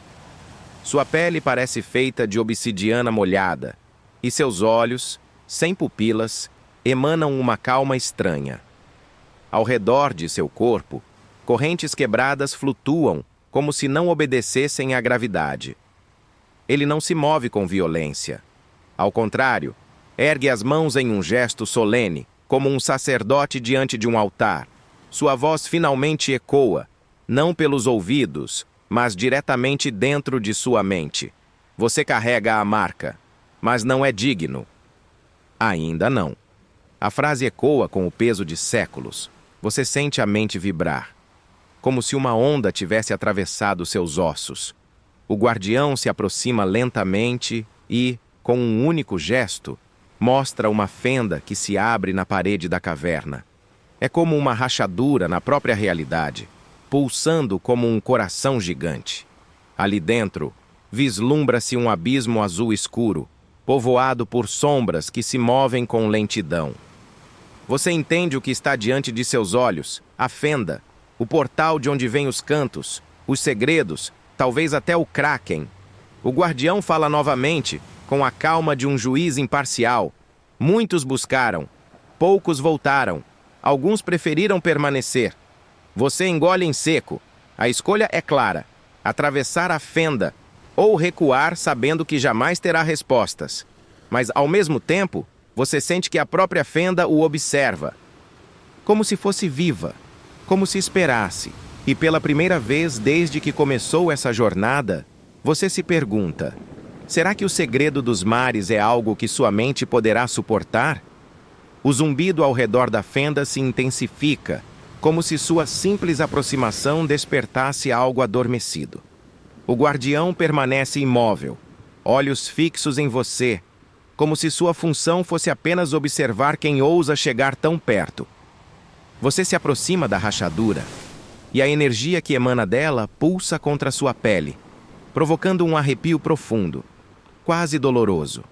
Sua pele parece feita de obsidiana molhada, e seus olhos, sem pupilas, emanam uma calma estranha. Ao redor de seu corpo, correntes quebradas flutuam, como se não obedecessem à gravidade. Ele não se move com violência. Ao contrário, ergue as mãos em um gesto solene, como um sacerdote diante de um altar. Sua voz finalmente ecoa, não pelos ouvidos, mas diretamente dentro de sua mente. Você carrega a marca, mas não é digno. Ainda não. A frase ecoa com o peso de séculos. Você sente a mente vibrar, como se uma onda tivesse atravessado seus ossos. O guardião se aproxima lentamente e, com um único gesto, mostra uma fenda que se abre na parede da caverna. É como uma rachadura na própria realidade, pulsando como um coração gigante. Ali dentro, vislumbra-se um abismo azul escuro, povoado por sombras que se movem com lentidão. Você entende o que está diante de seus olhos, a fenda, o portal de onde vêm os cantos, os segredos, talvez até o Kraken. O guardião fala novamente, com a calma de um juiz imparcial. Muitos buscaram, poucos voltaram, alguns preferiram permanecer. Você engole em seco. A escolha é clara: atravessar a fenda ou recuar sabendo que jamais terá respostas. Mas, ao mesmo tempo, você sente que a própria fenda o observa. Como se fosse viva, como se esperasse. E pela primeira vez desde que começou essa jornada, você se pergunta: será que o segredo dos mares é algo que sua mente poderá suportar? O zumbido ao redor da fenda se intensifica, como se sua simples aproximação despertasse algo adormecido. O guardião permanece imóvel, olhos fixos em você, como se sua função fosse apenas observar quem ousa chegar tão perto. Você se aproxima da rachadura, e a energia que emana dela pulsa contra sua pele, provocando um arrepio profundo, quase doloroso.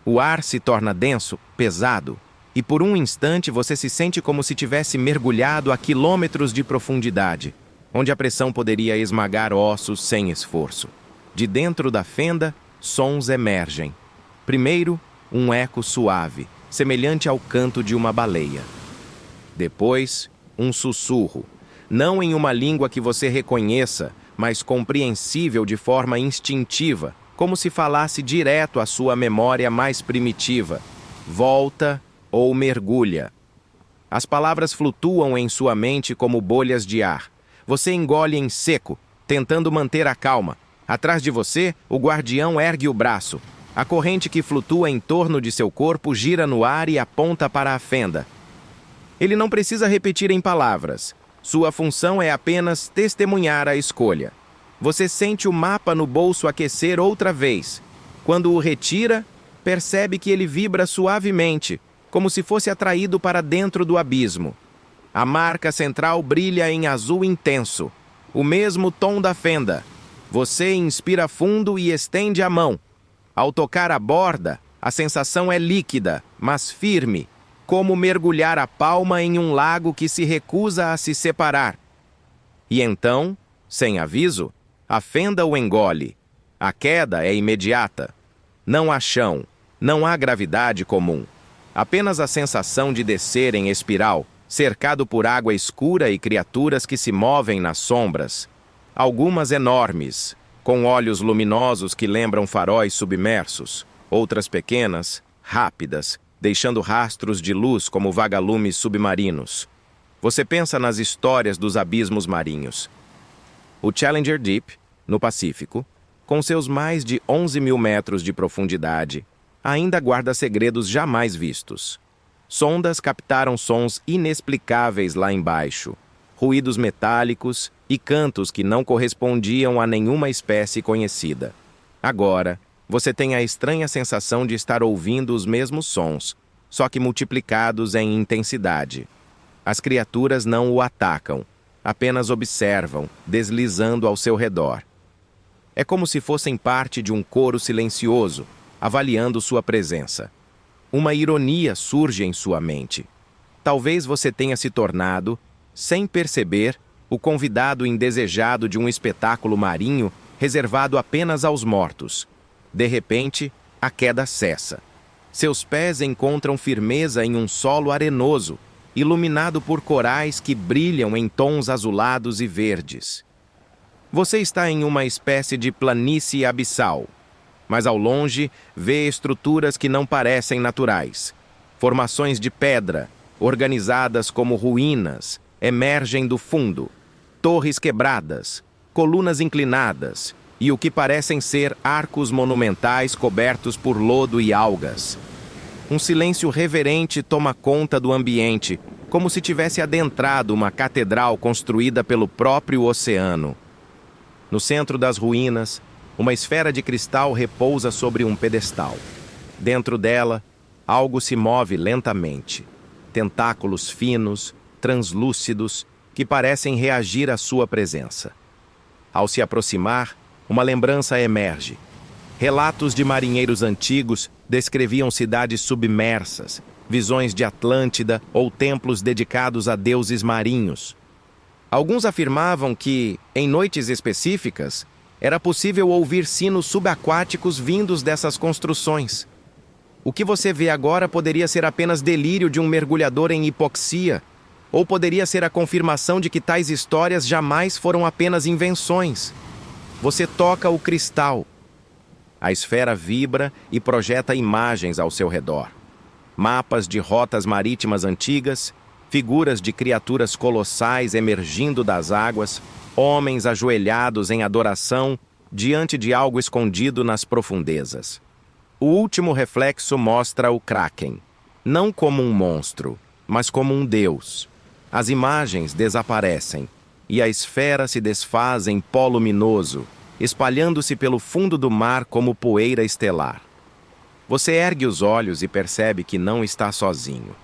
O ar se torna denso, pesado, e por um instante você se sente como se tivesse mergulhado a quilômetros de profundidade, onde a pressão poderia esmagar ossos sem esforço. De dentro da fenda, sons emergem. Primeiro, um eco suave, semelhante ao canto de uma baleia. Depois, um sussurro, não em uma língua que você reconheça, mas compreensível de forma instintiva, como se falasse direto à sua memória mais primitiva. Volta ou mergulha. As palavras flutuam em sua mente como bolhas de ar. Você engole em seco, tentando manter a calma. Atrás de você, o guardião ergue o braço. A corrente que flutua em torno de seu corpo gira no ar e aponta para a fenda. Ele não precisa repetir em palavras. Sua função é apenas testemunhar a escolha. Você sente o mapa no bolso aquecer outra vez. Quando o retira, percebe que ele vibra suavemente, como se fosse atraído para dentro do abismo. A marca central brilha em azul intenso, o mesmo tom da fenda. Você inspira fundo e estende a mão. Ao tocar a borda, a sensação é líquida, mas firme, como mergulhar a palma em um lago que se recusa a se separar. E então, sem aviso, a fenda o engole. A queda é imediata. Não há chão, não há gravidade comum. Apenas a sensação de descer em espiral, cercado por água escura e criaturas que se movem nas sombras. Algumas enormes, com olhos luminosos que lembram faróis submersos. Outras pequenas, rápidas, deixando rastros de luz como vagalumes submarinos. Você pensa nas histórias dos abismos marinhos. O Challenger Deep, no Pacífico, com seus mais de 11 mil metros de profundidade, ainda guarda segredos jamais vistos. Sondas captaram sons inexplicáveis lá embaixo, ruídos metálicos e cantos que não correspondiam a nenhuma espécie conhecida. Agora, você tem a estranha sensação de estar ouvindo os mesmos sons, só que multiplicados em intensidade. As criaturas não o atacam, apenas observam, deslizando ao seu redor. É como se fossem parte de um coro silencioso, avaliando sua presença. Uma ironia surge em sua mente. Talvez você tenha se tornado, sem perceber, o convidado indesejado de um espetáculo marinho reservado apenas aos mortos. De repente, a queda cessa. Seus pés encontram firmeza em um solo arenoso, iluminado por corais que brilham em tons azulados e verdes. Você está em uma espécie de planície abissal, mas ao longe vê estruturas que não parecem naturais. Formações de pedra, organizadas como ruínas, emergem do fundo. Torres quebradas, colunas inclinadas e o que parecem ser arcos monumentais cobertos por lodo e algas. Um silêncio reverente toma conta do ambiente, como se tivesse adentrado uma catedral construída pelo próprio oceano. No centro das ruínas, uma esfera de cristal repousa sobre um pedestal. Dentro dela, algo se move lentamente. Tentáculos finos, translúcidos, que parecem reagir à sua presença. Ao se aproximar, uma lembrança emerge. Relatos de marinheiros antigos descreviam cidades submersas, visões de Atlântida ou templos dedicados a deuses marinhos. Alguns afirmavam que, em noites específicas, era possível ouvir sinos subaquáticos vindos dessas construções. O que você vê agora poderia ser apenas delírio de um mergulhador em hipoxia, ou poderia ser a confirmação de que tais histórias jamais foram apenas invenções. Você toca o cristal. A esfera vibra e projeta imagens ao seu redor. Mapas de rotas marítimas antigas, figuras de criaturas colossais emergindo das águas, homens ajoelhados em adoração diante de algo escondido nas profundezas. O último reflexo mostra o Kraken, não como um monstro, mas como um deus. As imagens desaparecem, e a esfera se desfaz em pó luminoso, espalhando-se pelo fundo do mar como poeira estelar. Você ergue os olhos e percebe que não está sozinho.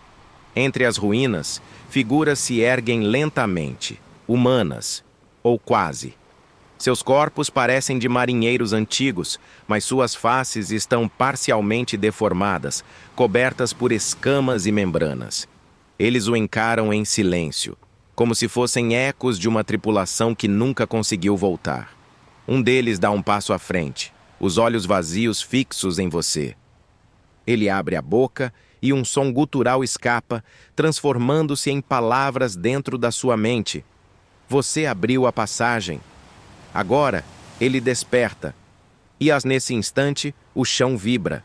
Entre as ruínas, figuras se erguem lentamente, humanas, ou quase. Seus corpos parecem de marinheiros antigos, mas suas faces estão parcialmente deformadas, cobertas por escamas e membranas. Eles o encaram em silêncio, como se fossem ecos de uma tripulação que nunca conseguiu voltar. Um deles dá um passo à frente, os olhos vazios fixos em você. Ele abre a boca e um som gutural escapa, transformando-se em palavras dentro da sua mente. Você abriu a passagem. Agora, ele desperta. E nesse instante, o chão vibra.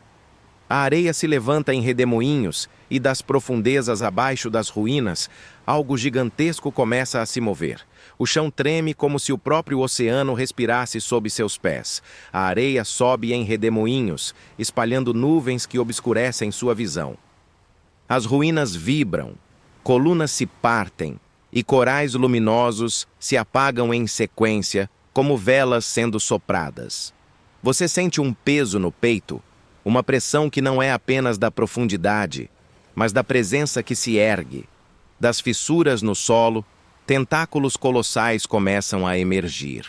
A areia se levanta em redemoinhos e das profundezas abaixo das ruínas, algo gigantesco começa a se mover. O chão treme como se o próprio oceano respirasse sob seus pés. A areia sobe em redemoinhos, espalhando nuvens que obscurecem sua visão. As ruínas vibram, colunas se partem e corais luminosos se apagam em sequência, como velas sendo sopradas. Você sente um peso no peito, uma pressão que não é apenas da profundidade, mas da presença que se ergue. Das fissuras no solo, tentáculos colossais começam a emergir.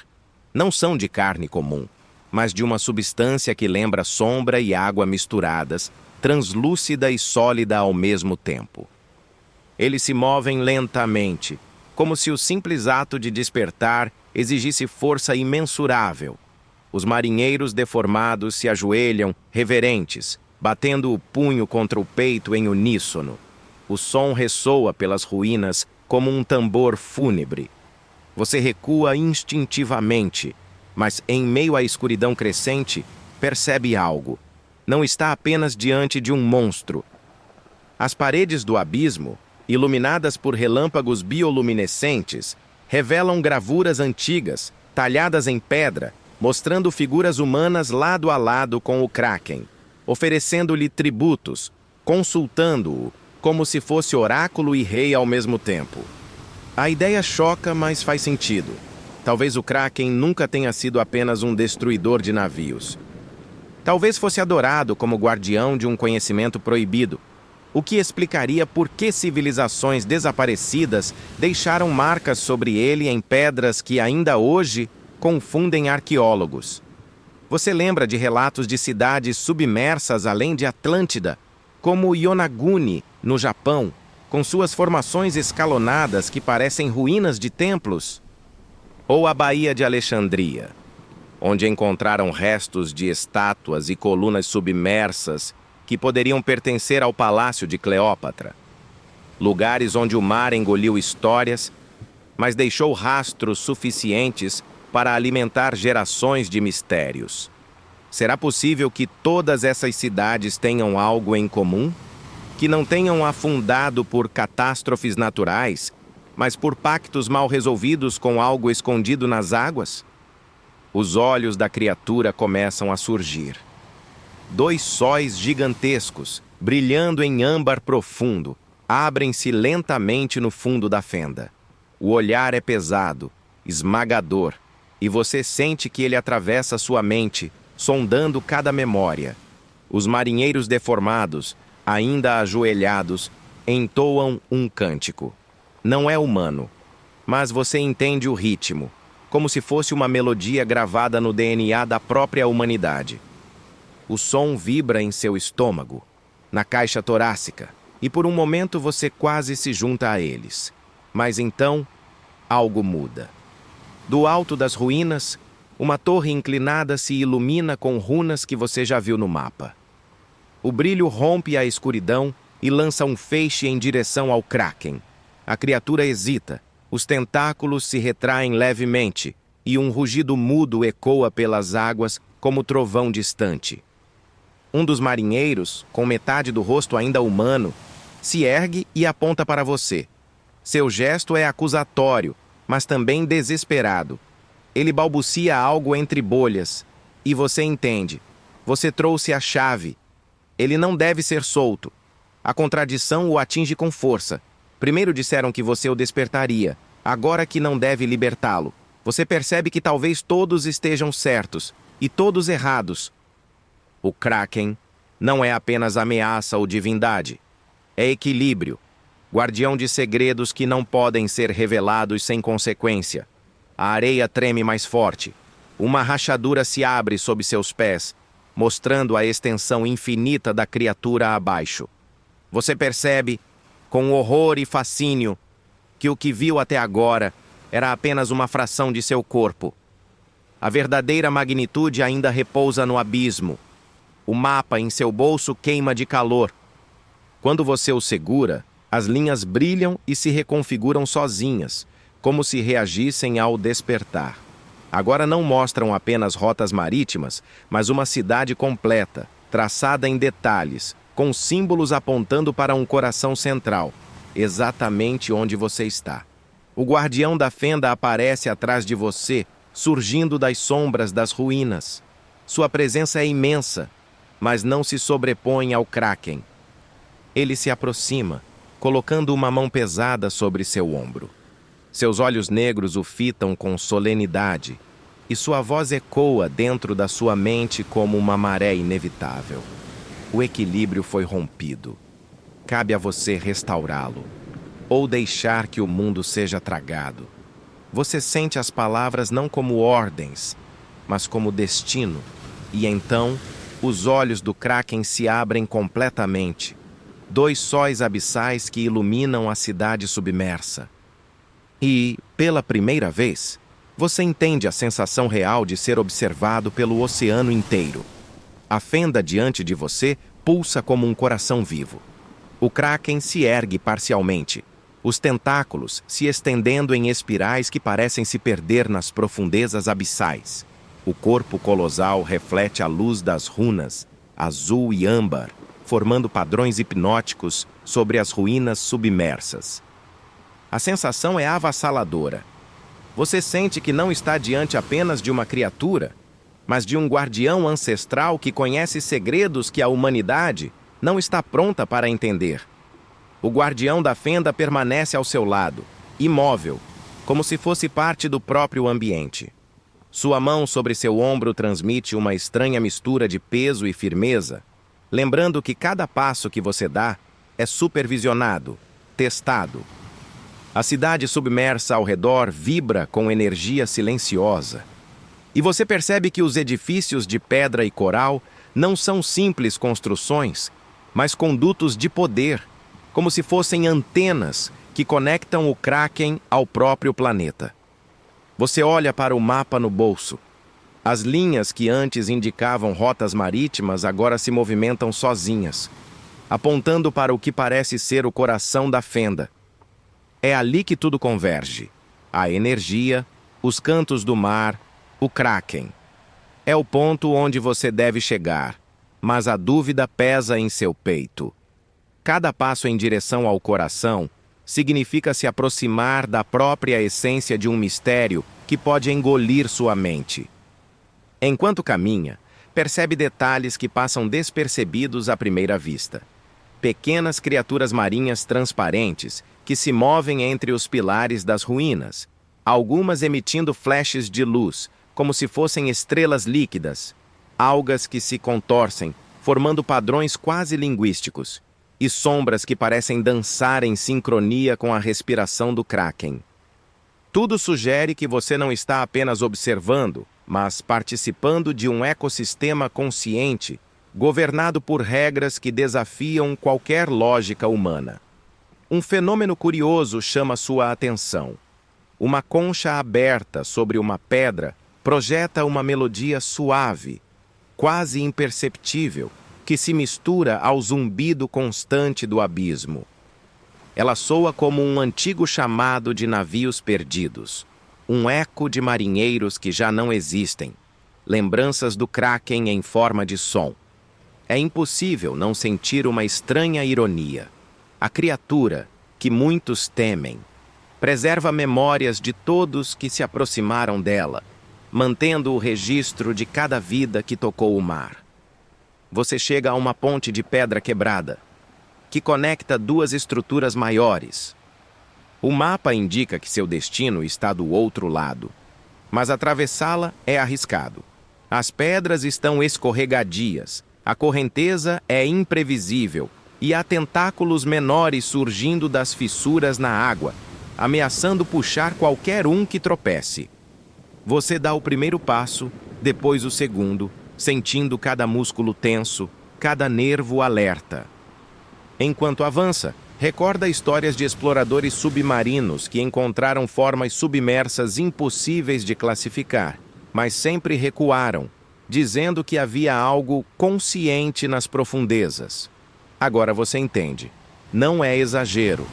Não são de carne comum, mas de uma substância que lembra sombra e água misturadas, translúcida e sólida ao mesmo tempo. Eles se movem lentamente, como se o simples ato de despertar exigisse força imensurável. Os marinheiros deformados se ajoelham, reverentes, batendo o punho contra o peito em uníssono. O som ressoa pelas ruínas como um tambor fúnebre. Você recua instintivamente, mas em meio à escuridão crescente, percebe algo. Não está apenas diante de um monstro. As paredes do abismo, iluminadas por relâmpagos bioluminescentes, revelam gravuras antigas, talhadas em pedra, mostrando figuras humanas lado a lado com o Kraken, oferecendo-lhe tributos, consultando-o, como se fosse oráculo e rei ao mesmo tempo. A ideia choca, mas faz sentido. Talvez o Kraken nunca tenha sido apenas um destruidor de navios. Talvez fosse adorado como guardião de um conhecimento proibido, o que explicaria por que civilizações desaparecidas deixaram marcas sobre ele em pedras que ainda hoje confundem arqueólogos. Você lembra de relatos de cidades submersas além de Atlântida, como Yonaguni, no Japão, com suas formações escalonadas que parecem ruínas de templos? Ou a Baía de Alexandria, onde encontraram restos de estátuas e colunas submersas que poderiam pertencer ao palácio de Cleópatra. Lugares onde o mar engoliu histórias, mas deixou rastros suficientes para alimentar gerações de mistérios. Será possível que todas essas cidades tenham algo em comum? Que não tenham afundado por catástrofes naturais, mas por pactos mal resolvidos com algo escondido nas águas? Os olhos da criatura começam a surgir. 2 sóis gigantescos, brilhando em âmbar profundo, abrem-se lentamente no fundo da fenda. O olhar é pesado, esmagador, e você sente que ele atravessa sua mente, sondando cada memória. Os marinheiros deformados, ainda ajoelhados, entoam um cântico. Não é humano, mas você entende o ritmo, como se fosse uma melodia gravada no DNA da própria humanidade. O som vibra em seu estômago, na caixa torácica, e por um momento você quase se junta a eles. Mas então, algo muda. Do alto das ruínas, uma torre inclinada se ilumina com runas que você já viu no mapa. O brilho rompe a escuridão e lança um feixe em direção ao Kraken. A criatura hesita, os tentáculos se retraem levemente, e um rugido mudo ecoa pelas águas como trovão distante. Um dos marinheiros, com metade do rosto ainda humano, se ergue e aponta para você. Seu gesto é acusatório, mas também desesperado. Ele balbucia algo entre bolhas, e você entende. Você trouxe a chave. Ele não deve ser solto. A contradição o atinge com força. Primeiro disseram que você o despertaria, agora que não deve libertá-lo. Você percebe que talvez todos estejam certos, e todos errados. O Kraken não é apenas ameaça ou divindade. É equilíbrio, guardião de segredos que não podem ser revelados sem consequência. A areia treme mais forte. Uma rachadura se abre sob seus pés, mostrando a extensão infinita da criatura abaixo. Você percebe, com horror e fascínio, que o que viu até agora era apenas uma fração de seu corpo. A verdadeira magnitude ainda repousa no abismo. O mapa em seu bolso queima de calor. Quando você o segura, as linhas brilham e se reconfiguram sozinhas, como se reagissem ao despertar. Agora não mostram apenas rotas marítimas, mas uma cidade completa, traçada em detalhes, com símbolos apontando para um coração central, exatamente onde você está. O guardião da fenda aparece atrás de você, surgindo das sombras das ruínas. Sua presença é imensa, mas não se sobrepõe ao Kraken. Ele se aproxima, colocando uma mão pesada sobre seu ombro. Seus olhos negros o fitam com solenidade, e sua voz ecoa dentro da sua mente como uma maré inevitável. O equilíbrio foi rompido. Cabe a você restaurá-lo, ou deixar que o mundo seja tragado. Você sente as palavras não como ordens, mas como destino, e então os olhos do Kraken se abrem completamente. 2 sóis abissais que iluminam a cidade submersa. E, pela primeira vez, você entende a sensação real de ser observado pelo oceano inteiro. A fenda diante de você pulsa como um coração vivo. O Kraken se ergue parcialmente, os tentáculos se estendendo em espirais que parecem se perder nas profundezas abissais. O corpo colossal reflete a luz das runas, azul e âmbar, formando padrões hipnóticos sobre as ruínas submersas. A sensação é avassaladora. Você sente que não está diante apenas de uma criatura, mas de um guardião ancestral que conhece segredos que a humanidade não está pronta para entender. O guardião da fenda permanece ao seu lado, imóvel, como se fosse parte do próprio ambiente. Sua mão sobre seu ombro transmite uma estranha mistura de peso e firmeza, lembrando que cada passo que você dá é supervisionado, testado. A cidade submersa ao redor vibra com energia silenciosa. E você percebe que os edifícios de pedra e coral não são simples construções, mas condutos de poder, como se fossem antenas que conectam o Kraken ao próprio planeta. Você olha para o mapa no bolso. As linhas que antes indicavam rotas marítimas agora se movimentam sozinhas, apontando para o que parece ser o coração da fenda. É ali que tudo converge. A energia, os cantos do mar, o Kraken. É o ponto onde você deve chegar, mas a dúvida pesa em seu peito. Cada passo em direção ao coração significa se aproximar da própria essência de um mistério que pode engolir sua mente. Enquanto caminha, percebe detalhes que passam despercebidos à primeira vista. Pequenas criaturas marinhas transparentes que se movem entre os pilares das ruínas, algumas emitindo flashes de luz, como se fossem estrelas líquidas, algas que se contorcem, formando padrões quase linguísticos, e sombras que parecem dançar em sincronia com a respiração do Kraken. Tudo sugere que você não está apenas observando, mas participando de um ecossistema consciente, governado por regras que desafiam qualquer lógica humana. Um fenômeno curioso chama sua atenção. Uma concha aberta sobre uma pedra projeta uma melodia suave, quase imperceptível, que se mistura ao zumbido constante do abismo. Ela soa como um antigo chamado de navios perdidos, um eco de marinheiros que já não existem, lembranças do Kraken em forma de som. É impossível não sentir uma estranha ironia. A criatura, que muitos temem, preserva memórias de todos que se aproximaram dela, mantendo o registro de cada vida que tocou o mar. Você chega a uma ponte de pedra quebrada, que conecta duas estruturas maiores. O mapa indica que seu destino está do outro lado, mas atravessá-la é arriscado. As pedras estão escorregadias, a correnteza é imprevisível e há tentáculos menores surgindo das fissuras na água, ameaçando puxar qualquer um que tropece. Você dá o primeiro passo, depois o segundo, sentindo cada músculo tenso, cada nervo alerta. Enquanto avança, recorda histórias de exploradores submarinos que encontraram formas submersas impossíveis de classificar, mas sempre recuaram, dizendo que havia algo consciente nas profundezas. Agora você entende. Não é exagero.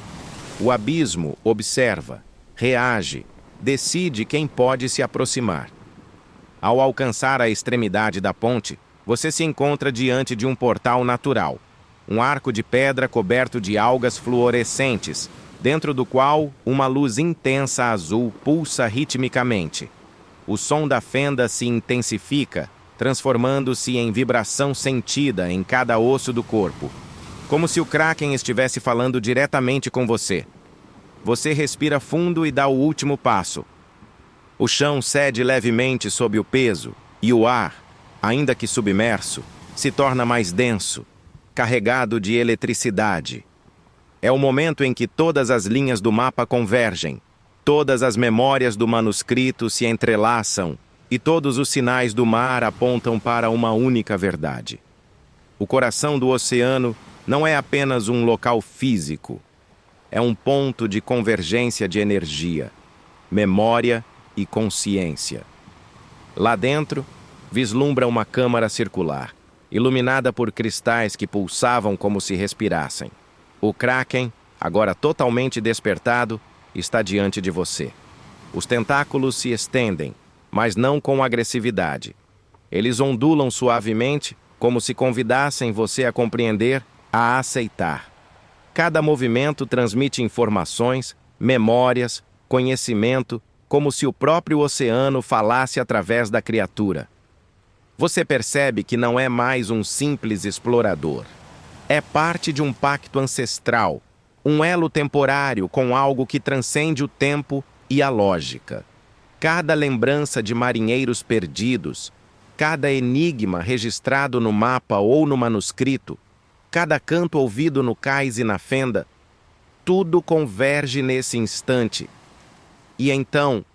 O abismo observa, reage, decide quem pode se aproximar. Ao alcançar a extremidade da ponte, você se encontra diante de um portal natural, um arco de pedra coberto de algas fluorescentes, dentro do qual uma luz intensa azul pulsa ritmicamente. O som da fenda se intensifica, transformando-se em vibração sentida em cada osso do corpo, como se o Kraken estivesse falando diretamente com você. Você respira fundo e dá o último passo. O chão cede levemente sob o peso, e o ar, ainda que submerso, se torna mais denso, carregado de eletricidade. É o momento em que todas as linhas do mapa convergem, todas as memórias do manuscrito se entrelaçam e todos os sinais do mar apontam para uma única verdade. O coração do oceano não é apenas um local físico, é um ponto de convergência de energia, memória e consciência. Lá dentro, vislumbra uma câmara circular, iluminada por cristais que pulsavam como se respirassem. O Kraken, agora totalmente despertado, está diante de você. Os tentáculos se estendem, mas não com agressividade. Eles ondulam suavemente, como se convidassem você a compreender, a aceitar. Cada movimento transmite informações, memórias, conhecimento, como se o próprio oceano falasse através da criatura. Você percebe que não é mais um simples explorador. É parte de um pacto ancestral, um elo temporário com algo que transcende o tempo e a lógica. Cada lembrança de marinheiros perdidos, cada enigma registrado no mapa ou no manuscrito, cada canto ouvido no cais e na fenda, tudo converge nesse instante. E então,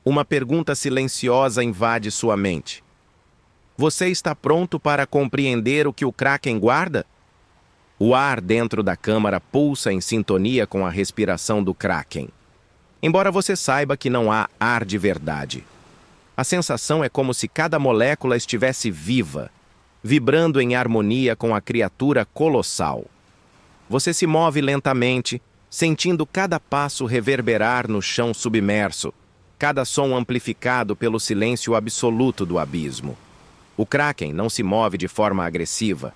uma pergunta silenciosa invade sua mente. Você está pronto para compreender o que o Kraken guarda? O ar dentro da câmara pulsa em sintonia com a respiração do Kraken. Embora você saiba que não há ar de verdade, a sensação é como se cada molécula estivesse viva, vibrando em harmonia com a criatura colossal. Você se move lentamente, sentindo cada passo reverberar no chão submerso, cada som amplificado pelo silêncio absoluto do abismo. O Kraken não se move de forma agressiva.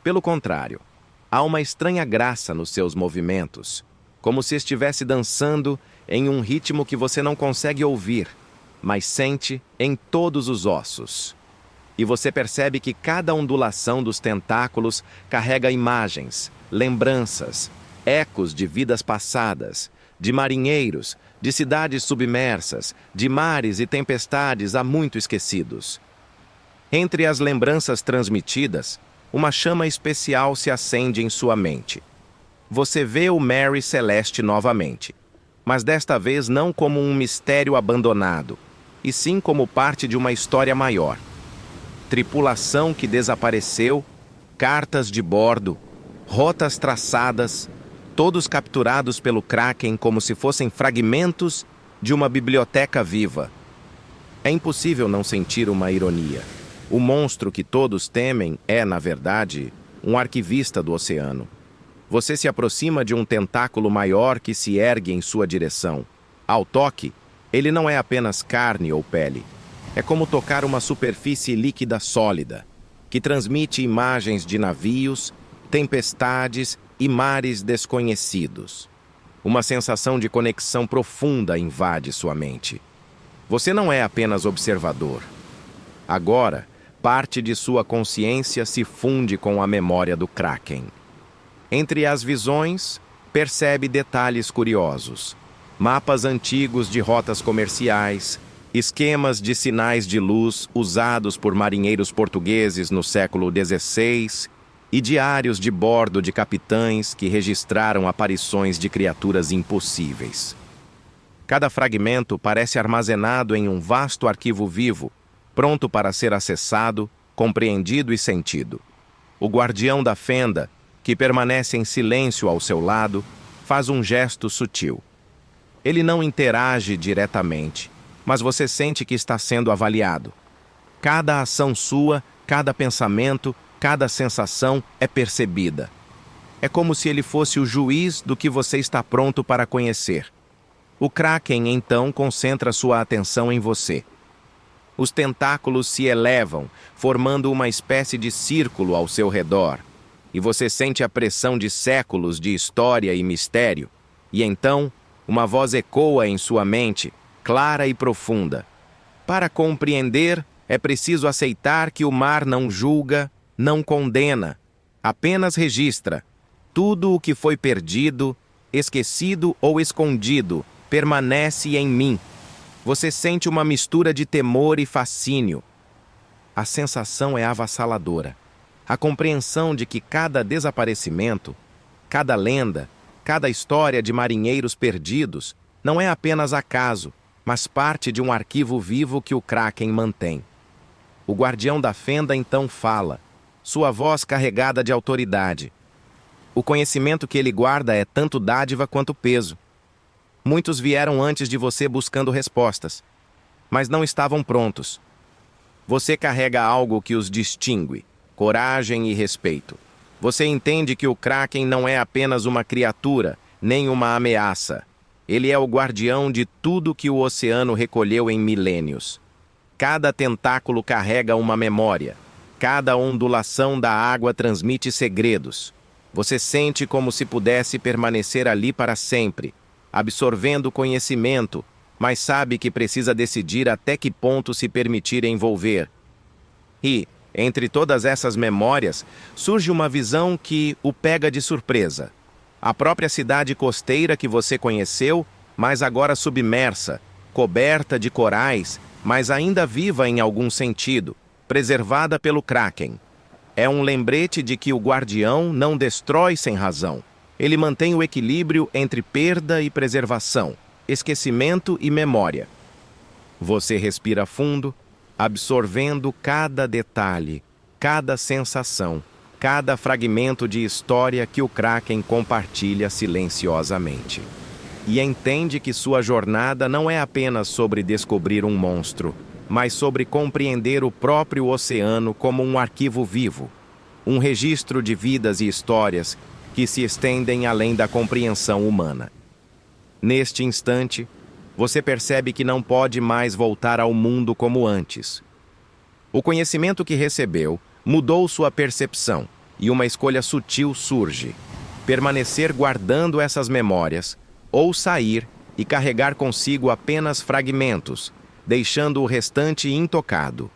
Pelo contrário, há uma estranha graça nos seus movimentos, como se estivesse dançando em um ritmo que você não consegue ouvir, mas sente em todos os ossos. E você percebe que cada ondulação dos tentáculos carrega imagens, lembranças, ecos de vidas passadas, de marinheiros, de cidades submersas, de mares e tempestades há muito esquecidos. Entre as lembranças transmitidas, uma chama especial se acende em sua mente. Você vê o Mary Celeste novamente, mas desta vez não como um mistério abandonado, e sim como parte de uma história maior. Tripulação que desapareceu, cartas de bordo, rotas traçadas, todos capturados pelo Kraken como se fossem fragmentos de uma biblioteca viva. É impossível não sentir uma ironia. O monstro que todos temem é, na verdade, um arquivista do oceano. Você se aproxima de um tentáculo maior que se ergue em sua direção. Ao toque, ele não é apenas carne ou pele. É como tocar uma superfície líquida sólida, que transmite imagens de navios, tempestades e mares desconhecidos. Uma sensação de conexão profunda invade sua mente. Você não é apenas observador. Agora, parte de sua consciência se funde com a memória do Kraken. Entre as visões, percebe detalhes curiosos. Mapas antigos de rotas comerciais, esquemas de sinais de luz usados por marinheiros portugueses no século XVI e diários de bordo de capitães que registraram aparições de criaturas impossíveis. Cada fragmento parece armazenado em um vasto arquivo vivo, pronto para ser acessado, compreendido e sentido. O guardião da fenda, que permanece em silêncio ao seu lado, faz um gesto sutil. Ele não interage diretamente, mas você sente que está sendo avaliado. Cada ação sua, cada pensamento, cada sensação é percebida. É como se ele fosse o juiz do que você está pronto para conhecer. O Kraken, então, concentra sua atenção em você. Os tentáculos se elevam, formando uma espécie de círculo ao seu redor, e você sente a pressão de séculos de história e mistério. E então, uma voz ecoa em sua mente, clara e profunda. Para compreender, é preciso aceitar que o mar não julga, não condena, apenas registra. Tudo o que foi perdido, esquecido ou escondido permanece em mim. Você sente uma mistura de temor e fascínio. A sensação é avassaladora. A compreensão de que cada desaparecimento, cada lenda, cada história de marinheiros perdidos não é apenas acaso, mas parte de um arquivo vivo que o Kraken mantém. O guardião da fenda então fala, sua voz carregada de autoridade. O conhecimento que ele guarda é tanto dádiva quanto peso. Muitos vieram antes de você buscando respostas, mas não estavam prontos. Você carrega algo que os distingue, coragem e respeito. Você entende que o Kraken não é apenas uma criatura, nem uma ameaça. Ele é o guardião de tudo que o oceano recolheu em milênios. Cada tentáculo carrega uma memória. Cada ondulação da água transmite segredos. Você sente como se pudesse permanecer ali para sempre, absorvendo conhecimento, mas sabe que precisa decidir até que ponto se permitir envolver. E, entre todas essas memórias, surge uma visão que o pega de surpresa. A própria cidade costeira que você conheceu, mas agora submersa, coberta de corais, mas ainda viva em algum sentido, preservada pelo Kraken. É um lembrete de que o guardião não destrói sem razão. Ele mantém o equilíbrio entre perda e preservação, esquecimento e memória. Você respira fundo, absorvendo cada detalhe, cada sensação, cada fragmento de história que o Kraken compartilha silenciosamente. E entende que sua jornada não é apenas sobre descobrir um monstro, mas sobre compreender o próprio oceano como um arquivo vivo, um registro de vidas e histórias que se estendem além da compreensão humana. Neste instante, você percebe que não pode mais voltar ao mundo como antes. O conhecimento que recebeu mudou sua percepção e uma escolha sutil surge: permanecer guardando essas memórias ou sair e carregar consigo apenas fragmentos, deixando o restante intocado.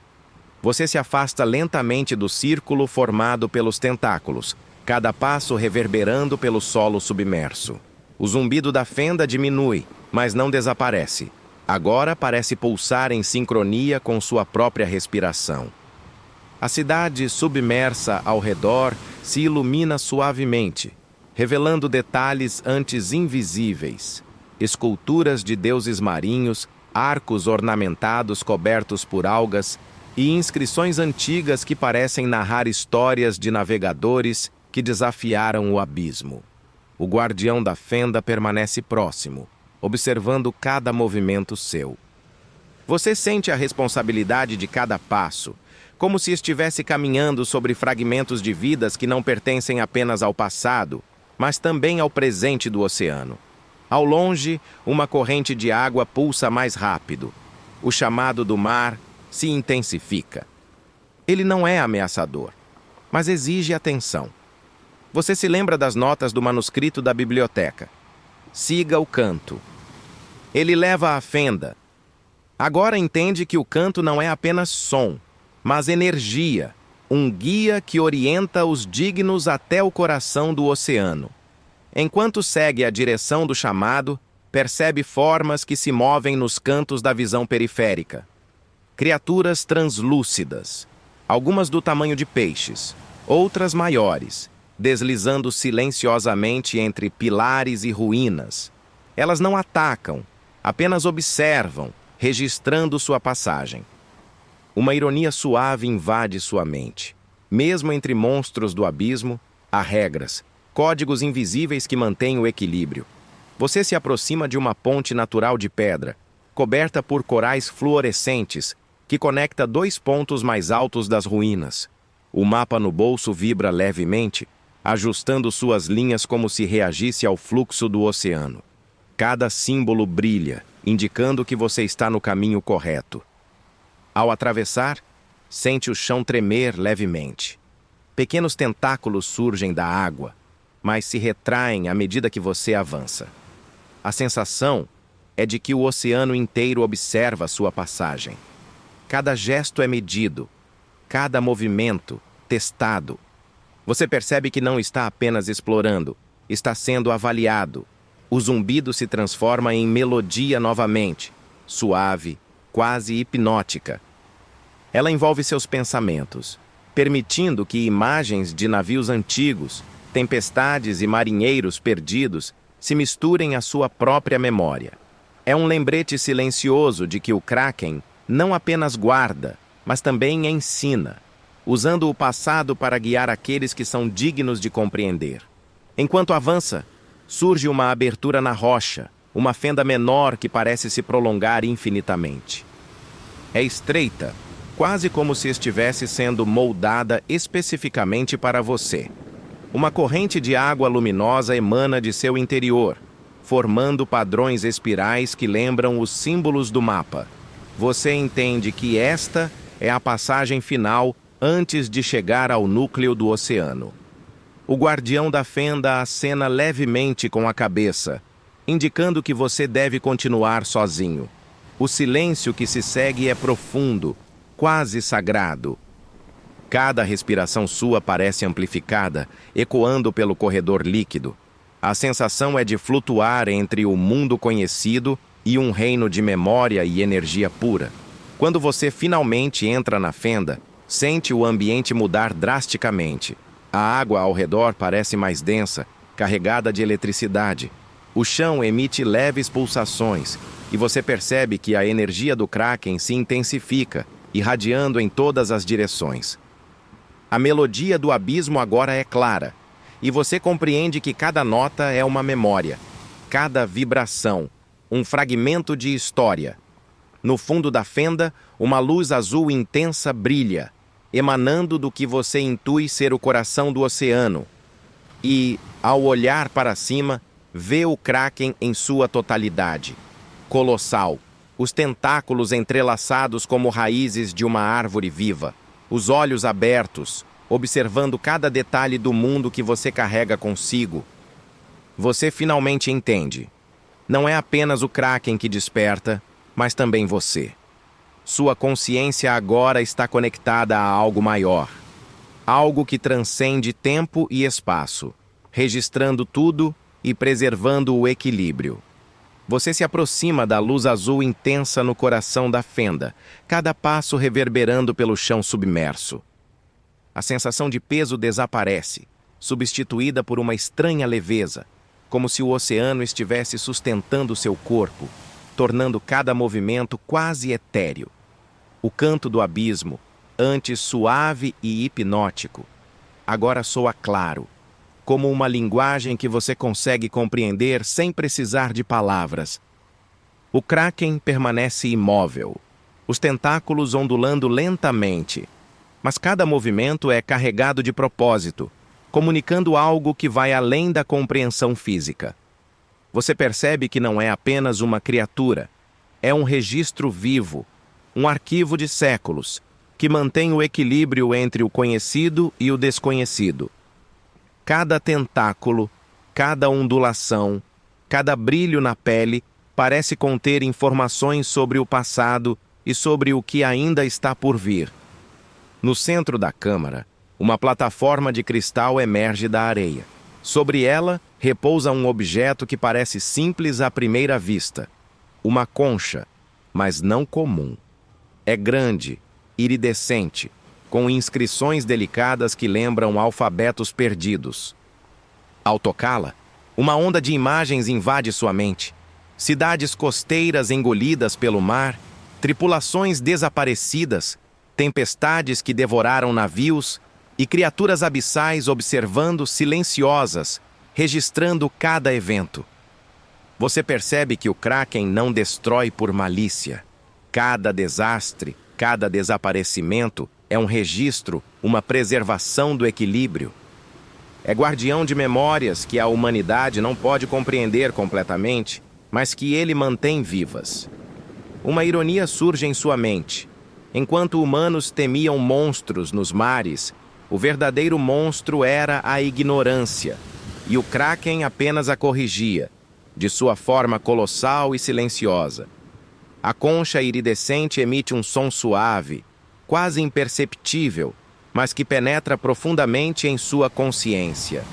Você se afasta lentamente do círculo formado pelos tentáculos, cada passo reverberando pelo solo submerso. O zumbido da fenda diminui, mas não desaparece. Agora parece pulsar em sincronia com sua própria respiração. A cidade submersa ao redor se ilumina suavemente, revelando detalhes antes invisíveis. Esculturas de deuses marinhos, arcos ornamentados cobertos por algas e inscrições antigas que parecem narrar histórias de navegadores que desafiaram o abismo. O guardião da fenda permanece próximo, observando cada movimento seu. Você sente a responsabilidade de cada passo, como se estivesse caminhando sobre fragmentos de vidas que não pertencem apenas ao passado, mas também ao presente do oceano. Ao longe, uma corrente de água pulsa mais rápido. O chamado do mar se intensifica. Ele não é ameaçador, mas exige atenção. Você se lembra das notas do manuscrito da biblioteca. Siga o canto. Ele leva à fenda. Agora entende que o canto não é apenas som, mas energia, um guia que orienta os dignos até o coração do oceano. Enquanto segue a direção do chamado, percebe formas que se movem nos cantos da visão periférica. Criaturas translúcidas, algumas do tamanho de peixes, outras maiores, deslizando silenciosamente entre pilares e ruínas. Elas não atacam, apenas observam, registrando sua passagem. Uma ironia suave invade sua mente. Mesmo entre monstros do abismo, há regras, códigos invisíveis que mantêm o equilíbrio. Você se aproxima de uma ponte natural de pedra, coberta por corais fluorescentes, que conecta dois pontos mais altos das ruínas. O mapa no bolso vibra levemente, ajustando suas linhas como se reagisse ao fluxo do oceano. Cada símbolo brilha, indicando que você está no caminho correto. Ao atravessar, sente o chão tremer levemente. Pequenos tentáculos surgem da água, mas se retraem à medida que você avança. A sensação é de que o oceano inteiro observa sua passagem. Cada gesto é medido, cada movimento testado. Você percebe que não está apenas explorando, está sendo avaliado. O zumbido se transforma em melodia novamente, suave, quase hipnótica. Ela envolve seus pensamentos, permitindo que imagens de navios antigos, tempestades e marinheiros perdidos se misturem à sua própria memória. É um lembrete silencioso de que o Kraken não apenas guarda, mas também ensina, usando o passado para guiar aqueles que são dignos de compreender. Enquanto avança, surge uma abertura na rocha, uma fenda menor que parece se prolongar infinitamente. É estreita, quase como se estivesse sendo moldada especificamente para você. Uma corrente de água luminosa emana de seu interior, formando padrões espirais que lembram os símbolos do mapa. Você entende que esta é a passagem final antes de chegar ao núcleo do oceano. O guardião da fenda acena levemente com a cabeça, indicando que você deve continuar sozinho. O silêncio que se segue é profundo, quase sagrado. Cada respiração sua parece amplificada, ecoando pelo corredor líquido. A sensação é de flutuar entre o mundo conhecido e um reino de memória e energia pura. Quando você finalmente entra na fenda, sente o ambiente mudar drasticamente. A água ao redor parece mais densa, carregada de eletricidade. O chão emite leves pulsações e você percebe que a energia do Kraken se intensifica, irradiando em todas as direções. A melodia do abismo agora é clara, e você compreende que cada nota é uma memória, cada vibração, um fragmento de história. No fundo da fenda, uma luz azul intensa brilha, emanando do que você intui ser o coração do oceano. E, ao olhar para cima, vê o Kraken em sua totalidade. Colossal, os tentáculos entrelaçados como raízes de uma árvore viva, os olhos abertos, observando cada detalhe do mundo que você carrega consigo. Você finalmente entende. Não é apenas o Kraken que desperta, mas também você. Sua consciência agora está conectada a algo maior. Algo que transcende tempo e espaço, registrando tudo e preservando o equilíbrio. Você se aproxima da luz azul intensa no coração da fenda, cada passo reverberando pelo chão submerso. A sensação de peso desaparece, substituída por uma estranha leveza, como se o oceano estivesse sustentando seu corpo, tornando cada movimento quase etéreo. O canto do abismo, antes suave e hipnótico, agora soa claro, como uma linguagem que você consegue compreender sem precisar de palavras. O Kraken permanece imóvel, os tentáculos ondulando lentamente, mas cada movimento é carregado de propósito, comunicando algo que vai além da compreensão física. Você percebe que não é apenas uma criatura, é um registro vivo, um arquivo de séculos, que mantém o equilíbrio entre o conhecido e o desconhecido. Cada tentáculo, cada ondulação, cada brilho na pele parece conter informações sobre o passado e sobre o que ainda está por vir. No centro da câmara, uma plataforma de cristal emerge da areia. Sobre ela, repousa um objeto que parece simples à primeira vista. Uma concha, mas não comum. É grande, iridescente, com inscrições delicadas que lembram alfabetos perdidos. Ao tocá-la, uma onda de imagens invade sua mente. Cidades costeiras engolidas pelo mar, tripulações desaparecidas, tempestades que devoraram navios e criaturas abissais observando silenciosas, registrando cada evento. Você percebe que o Kraken não destrói por malícia. Cada desastre, cada desaparecimento é um registro, uma preservação do equilíbrio. É guardião de memórias que a humanidade não pode compreender completamente, mas que ele mantém vivas. Uma ironia surge em sua mente. Enquanto humanos temiam monstros nos mares, o verdadeiro monstro era a ignorância, e o Kraken apenas a corrigia, de sua forma colossal e silenciosa. A concha iridescente emite um som suave, quase imperceptível, mas que penetra profundamente em sua consciência.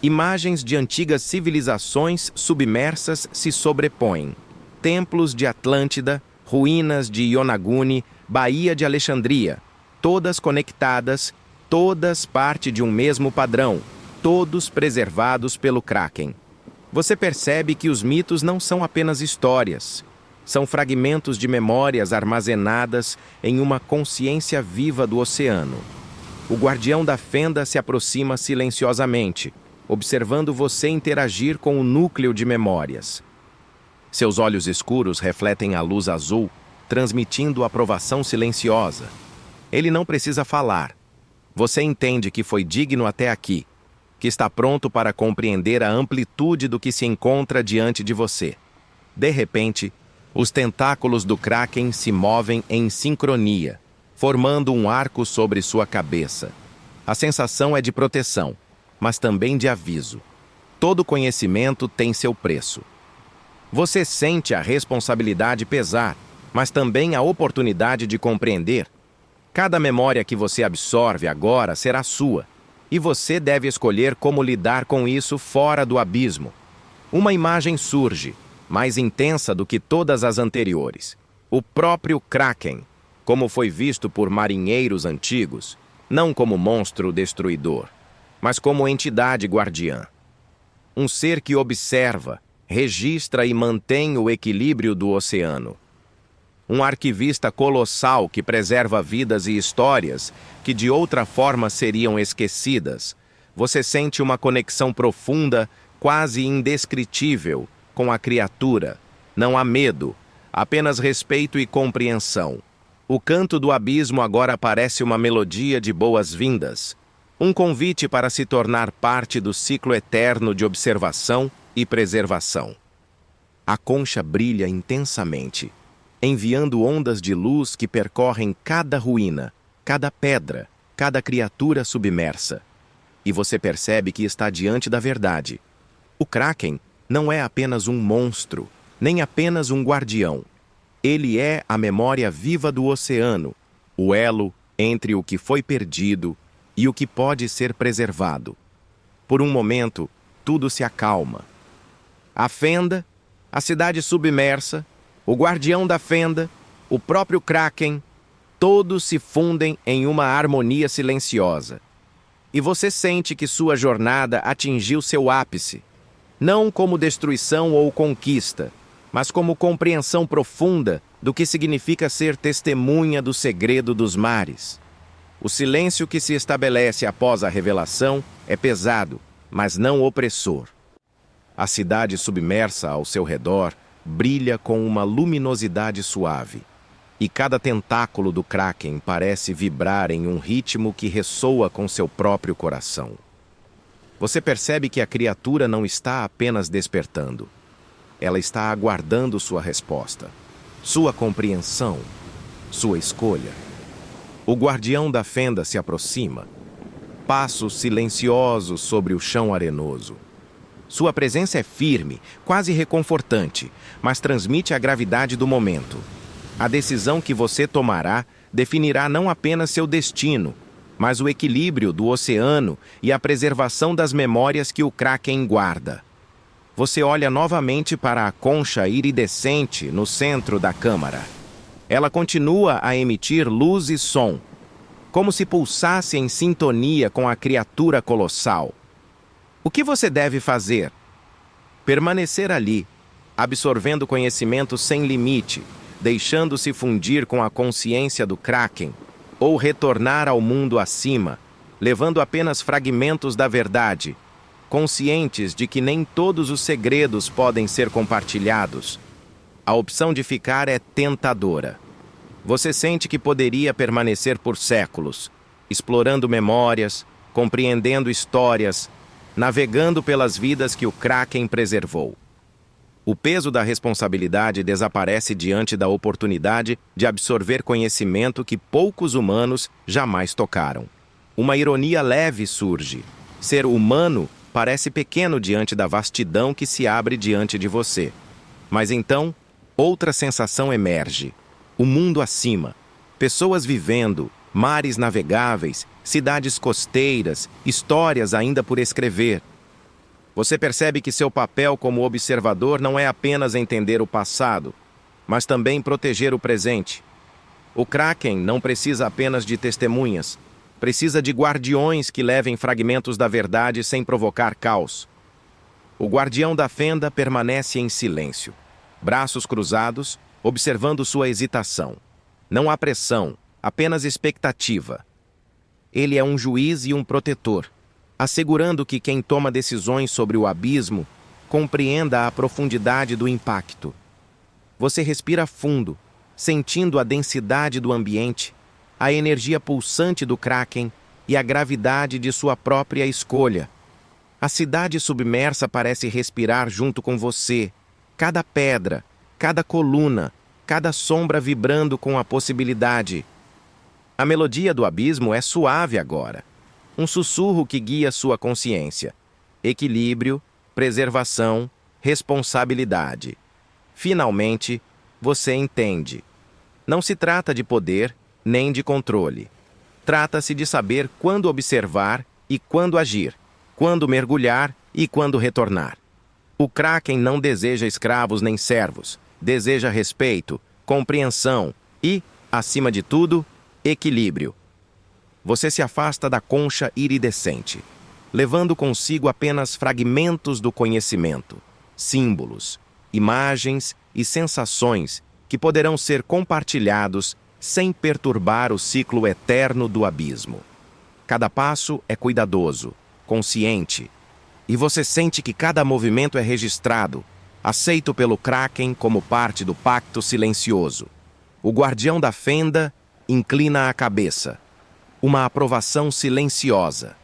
Imagens de antigas civilizações submersas se sobrepõem. Templos de Atlântida, ruínas de Yonaguni, Baía de Alexandria, todas conectadas, todas parte de um mesmo padrão, todos preservados pelo Kraken. Você percebe que os mitos não são apenas histórias, são fragmentos de memórias armazenadas em uma consciência viva do oceano. O guardião da fenda se aproxima silenciosamente, observando você interagir com o núcleo de memórias. Seus olhos escuros refletem a luz azul, transmitindo aprovação silenciosa. Ele não precisa falar. Você entende que foi digno até aqui, que está pronto para compreender a amplitude do que se encontra diante de você. De repente, os tentáculos do Kraken se movem em sincronia, formando um arco sobre sua cabeça. A sensação é de proteção, mas também de aviso. Todo conhecimento tem seu preço. Você sente a responsabilidade pesar, mas também a oportunidade de compreender. Cada memória que você absorve agora será sua, e você deve escolher como lidar com isso fora do abismo. Uma imagem surge, mais intensa do que todas as anteriores. O próprio Kraken, como foi visto por marinheiros antigos, não como monstro destruidor, mas como entidade guardiã. Um ser que observa, registra e mantém o equilíbrio do oceano. Um arquivista colossal que preserva vidas e histórias que de outra forma seriam esquecidas. Você sente uma conexão profunda, quase indescritível, com a criatura. Não há medo, apenas respeito e compreensão. O canto do abismo agora parece uma melodia de boas-vindas. Um convite para se tornar parte do ciclo eterno de observação e preservação. A concha brilha intensamente, enviando ondas de luz que percorrem cada ruína, cada pedra, cada criatura submersa. E você percebe que está diante da verdade. O Kraken não é apenas um monstro, nem apenas um guardião. Ele é a memória viva do oceano, o elo entre o que foi perdido e o que pode ser preservado. Por um momento, tudo se acalma. A fenda, a cidade submersa, o guardião da fenda, o próprio Kraken, todos se fundem em uma harmonia silenciosa. E você sente que sua jornada atingiu seu ápice, não como destruição ou conquista, mas como compreensão profunda do que significa ser testemunha do segredo dos mares. O silêncio que se estabelece após a revelação é pesado, mas não opressor. A cidade submersa ao seu redor brilha com uma luminosidade suave, e cada tentáculo do Kraken parece vibrar em um ritmo que ressoa com seu próprio coração. Você percebe que a criatura não está apenas despertando. Ela está aguardando sua resposta, sua compreensão, sua escolha. O guardião da fenda se aproxima, passos silenciosos sobre o chão arenoso. Sua presença é firme, quase reconfortante, mas transmite a gravidade do momento. A decisão que você tomará definirá não apenas seu destino, mas o equilíbrio do oceano e a preservação das memórias que o Kraken guarda. Você olha novamente para a concha iridescente no centro da câmara. Ela continua a emitir luz e som, como se pulsasse em sintonia com a criatura colossal. O que você deve fazer? Permanecer ali, absorvendo conhecimento sem limite, deixando-se fundir com a consciência do Kraken, ou retornar ao mundo acima, levando apenas fragmentos da verdade, conscientes de que nem todos os segredos podem ser compartilhados. A opção de ficar é tentadora. Você sente que poderia permanecer por séculos, explorando memórias, compreendendo histórias, navegando pelas vidas que o Kraken preservou. O peso da responsabilidade desaparece diante da oportunidade de absorver conhecimento que poucos humanos jamais tocaram. Uma ironia leve surge. Ser humano parece pequeno diante da vastidão que se abre diante de você. Mas então, outra sensação emerge. O mundo acima. Pessoas vivendo, mares navegáveis, cidades costeiras, histórias ainda por escrever. Você percebe que seu papel como observador não é apenas entender o passado, mas também proteger o presente. O Kraken não precisa apenas de testemunhas, precisa de guardiões que levem fragmentos da verdade sem provocar caos. O guardião da fenda permanece em silêncio, braços cruzados, observando sua hesitação. Não há pressão, apenas expectativa. Ele é um juiz e um protetor, assegurando que quem toma decisões sobre o abismo compreenda a profundidade do impacto. Você respira fundo, sentindo a densidade do ambiente, a energia pulsante do Kraken e a gravidade de sua própria escolha. A cidade submersa parece respirar junto com você, cada pedra, cada coluna, cada sombra vibrando com a possibilidade. A melodia do abismo é suave agora. Um sussurro que guia sua consciência. Equilíbrio, preservação, responsabilidade. Finalmente, você entende. Não se trata de poder, nem de controle. Trata-se de saber quando observar e quando agir, quando mergulhar e quando retornar. O Kraken não deseja escravos nem servos, deseja respeito, compreensão e, acima de tudo, equilíbrio. Você se afasta da concha iridescente, levando consigo apenas fragmentos do conhecimento, símbolos, imagens e sensações que poderão ser compartilhados sem perturbar o ciclo eterno do abismo. Cada passo é cuidadoso, consciente, e você sente que cada movimento é registrado, aceito pelo Kraken como parte do pacto silencioso. O guardião da fenda inclina a cabeça, uma aprovação silenciosa.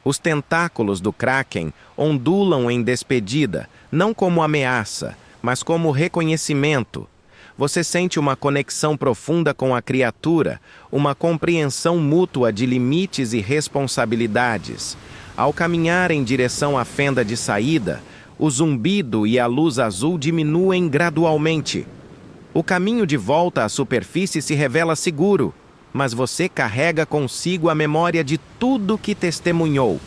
Os tentáculos do Kraken ondulam em despedida, não como ameaça, mas como reconhecimento. Você sente uma conexão profunda com a criatura, uma compreensão mútua de limites e responsabilidades. Ao caminhar em direção à fenda de saída, o zumbido e a luz azul diminuem gradualmente. O caminho de volta à superfície se revela seguro, mas você carrega consigo a memória de tudo que testemunhou.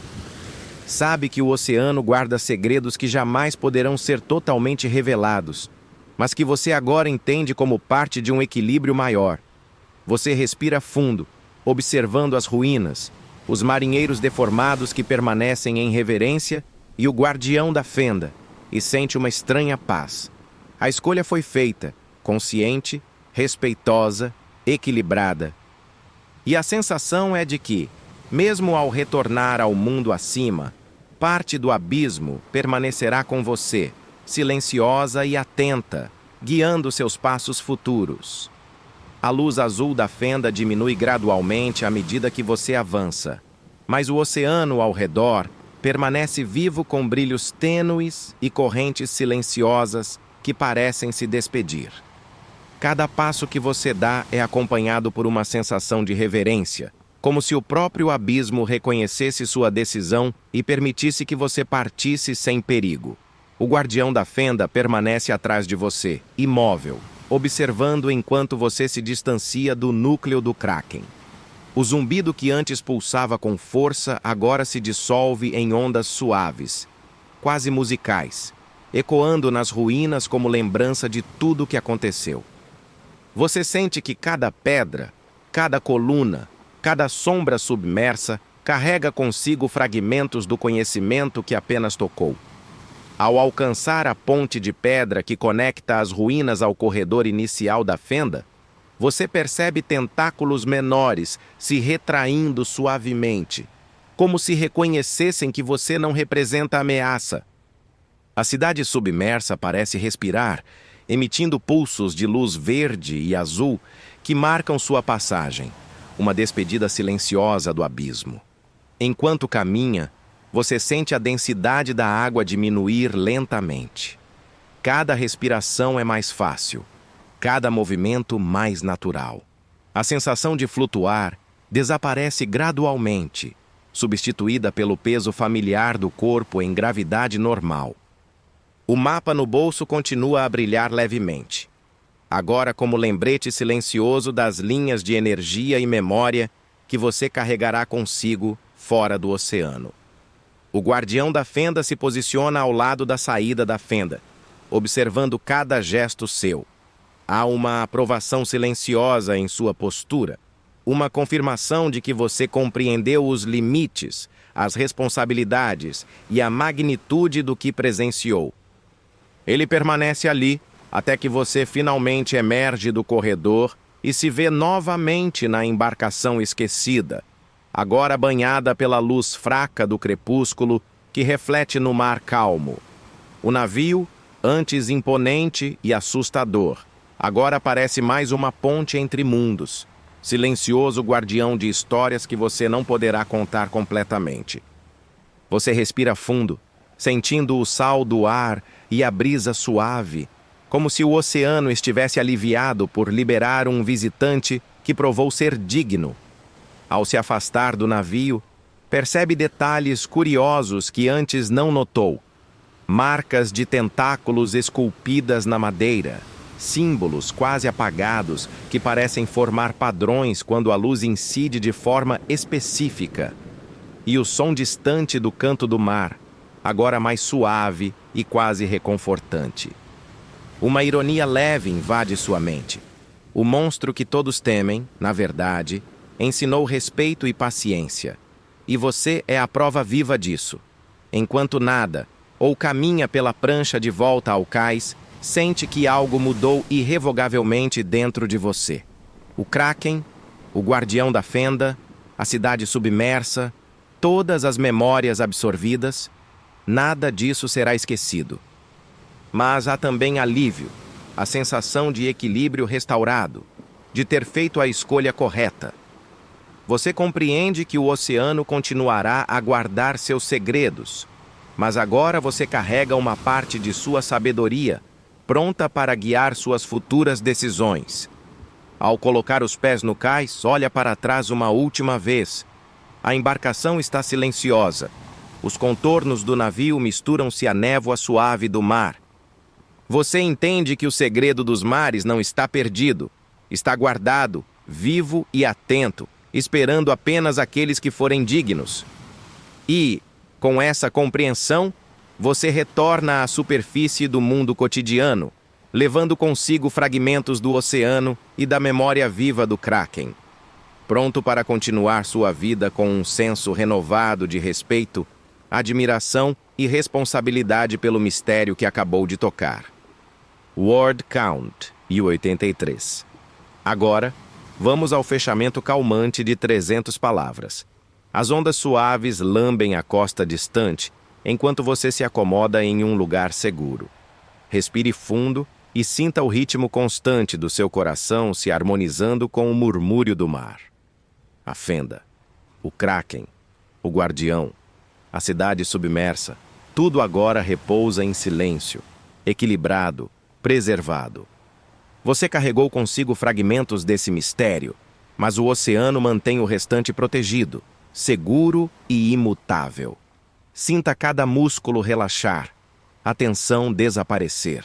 Sabe que o oceano guarda segredos que jamais poderão ser totalmente revelados, mas que você agora entende como parte de um equilíbrio maior. Você respira fundo, observando as ruínas, os marinheiros deformados que permanecem em reverência e o guardião da fenda, e sente uma estranha paz. A escolha foi feita, consciente, respeitosa, equilibrada. E a sensação é de que, mesmo ao retornar ao mundo acima, parte do abismo permanecerá com você, silenciosa e atenta, guiando seus passos futuros. A luz azul da fenda diminui gradualmente à medida que você avança, mas o oceano ao redor permanece vivo com brilhos tênues e correntes silenciosas que parecem se despedir. Cada passo que você dá é acompanhado por uma sensação de reverência, como se o próprio abismo reconhecesse sua decisão e permitisse que você partisse sem perigo. O guardião da fenda permanece atrás de você, imóvel, observando enquanto você se distancia do núcleo do Kraken. O zumbido que antes pulsava com força agora se dissolve em ondas suaves, quase musicais, ecoando nas ruínas como lembrança de tudo o que aconteceu. Você sente que cada pedra, cada coluna, cada sombra submersa carrega consigo fragmentos do conhecimento que apenas tocou. Ao alcançar a ponte de pedra que conecta as ruínas ao corredor inicial da fenda, você percebe tentáculos menores se retraindo suavemente, como se reconhecessem que você não representa ameaça. A cidade submersa parece respirar, emitindo pulsos de luz verde e azul que marcam sua passagem, uma despedida silenciosa do abismo. Enquanto caminha, você sente a densidade da água diminuir lentamente. Cada respiração é mais fácil, cada movimento mais natural. A sensação de flutuar desaparece gradualmente, substituída pelo peso familiar do corpo em gravidade normal. O mapa no bolso continua a brilhar levemente, agora como lembrete silencioso das linhas de energia e memória que você carregará consigo fora do oceano. O guardião da fenda se posiciona ao lado da saída da fenda, observando cada gesto seu. Há uma aprovação silenciosa em sua postura, uma confirmação de que você compreendeu os limites, as responsabilidades e a magnitude do que presenciou. Ele permanece ali até que você finalmente emerge do corredor e se vê novamente na embarcação esquecida, agora banhada pela luz fraca do crepúsculo que reflete no mar calmo. O navio, antes imponente e assustador, agora parece mais uma ponte entre mundos, silencioso guardião de histórias que você não poderá contar completamente. Você respira fundo, sentindo o sal do ar e a brisa suave, como se o oceano estivesse aliviado por liberar um visitante que provou ser digno. Ao se afastar do navio, percebe detalhes curiosos que antes não notou. Marcas de tentáculos esculpidas na madeira, símbolos quase apagados que parecem formar padrões quando a luz incide de forma específica. E o som distante do canto do mar, agora mais suave e quase reconfortante. Uma ironia leve invade sua mente. O monstro que todos temem, na verdade, ensinou respeito e paciência. E você é a prova viva disso. Enquanto nada, ou caminha pela prancha de volta ao cais, sente que algo mudou irrevogavelmente dentro de você. O Kraken, o guardião da fenda, a cidade submersa, todas as memórias absorvidas, nada disso será esquecido. Mas há também alívio, a sensação de equilíbrio restaurado, de ter feito a escolha correta. Você compreende que o oceano continuará a guardar seus segredos, mas agora você carrega uma parte de sua sabedoria, pronta para guiar suas futuras decisões. Ao colocar os pés no cais, olha para trás uma última vez. A embarcação está silenciosa. Os contornos do navio misturam-se à névoa suave do mar. Você entende que o segredo dos mares não está perdido. Está guardado, vivo e atento, esperando apenas aqueles que forem dignos. E, com essa compreensão, você retorna à superfície do mundo cotidiano, levando consigo fragmentos do oceano e da memória viva do Kraken. Pronto para continuar sua vida com um senso renovado de respeito, admiração e responsabilidade pelo mistério que acabou de tocar. Word Count, e 83. Agora, vamos ao fechamento calmante de 300 palavras. As ondas suaves lambem a costa distante, enquanto você se acomoda em um lugar seguro. Respire fundo e sinta o ritmo constante do seu coração se harmonizando com o murmúrio do mar. A fenda, o Kraken, o guardião, a cidade submersa, tudo agora repousa em silêncio, equilibrado, preservado. Você carregou consigo fragmentos desse mistério, mas o oceano mantém o restante protegido, seguro e imutável. Sinta cada músculo relaxar, a tensão desaparecer.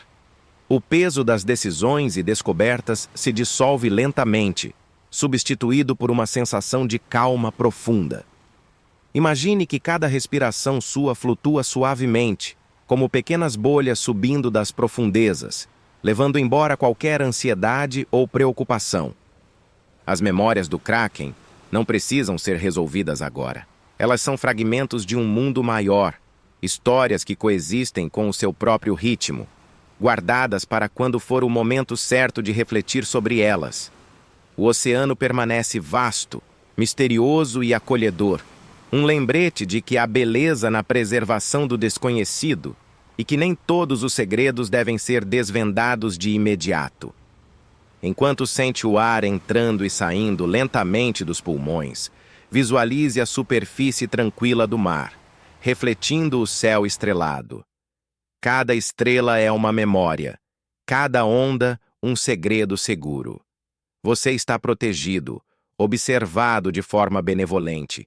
O peso das decisões e descobertas se dissolve lentamente, substituído por uma sensação de calma profunda. Imagine que cada respiração sua flutua suavemente, como pequenas bolhas subindo das profundezas, levando embora qualquer ansiedade ou preocupação. As memórias do Kraken não precisam ser resolvidas agora. Elas são fragmentos de um mundo maior, histórias que coexistem com o seu próprio ritmo, guardadas para quando for o momento certo de refletir sobre elas. O oceano permanece vasto, misterioso e acolhedor, um lembrete de que há beleza na preservação do desconhecido e que nem todos os segredos devem ser desvendados de imediato. Enquanto sente o ar entrando e saindo lentamente dos pulmões, visualize a superfície tranquila do mar, refletindo o céu estrelado. Cada estrela é uma memória, cada onda um segredo seguro. Você está protegido, observado de forma benevolente,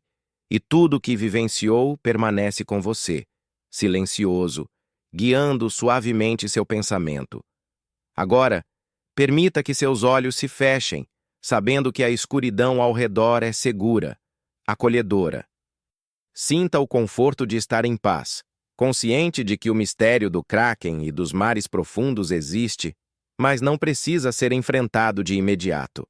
e tudo o que vivenciou permanece com você, silencioso, guiando suavemente seu pensamento. Agora, permita que seus olhos se fechem, sabendo que a escuridão ao redor é segura, acolhedora. Sinta o conforto de estar em paz, consciente de que o mistério do Kraken e dos mares profundos existe, mas não precisa ser enfrentado de imediato.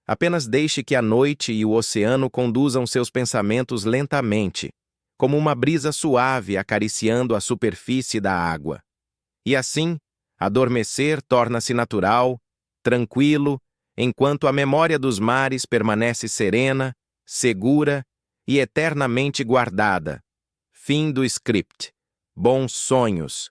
Apenas deixe que a noite e o oceano conduzam seus pensamentos lentamente, como uma brisa suave acariciando a superfície da água. E assim, adormecer torna-se natural, tranquilo, enquanto a memória dos mares permanece serena, segura e eternamente guardada. Fim do script. Bons sonhos.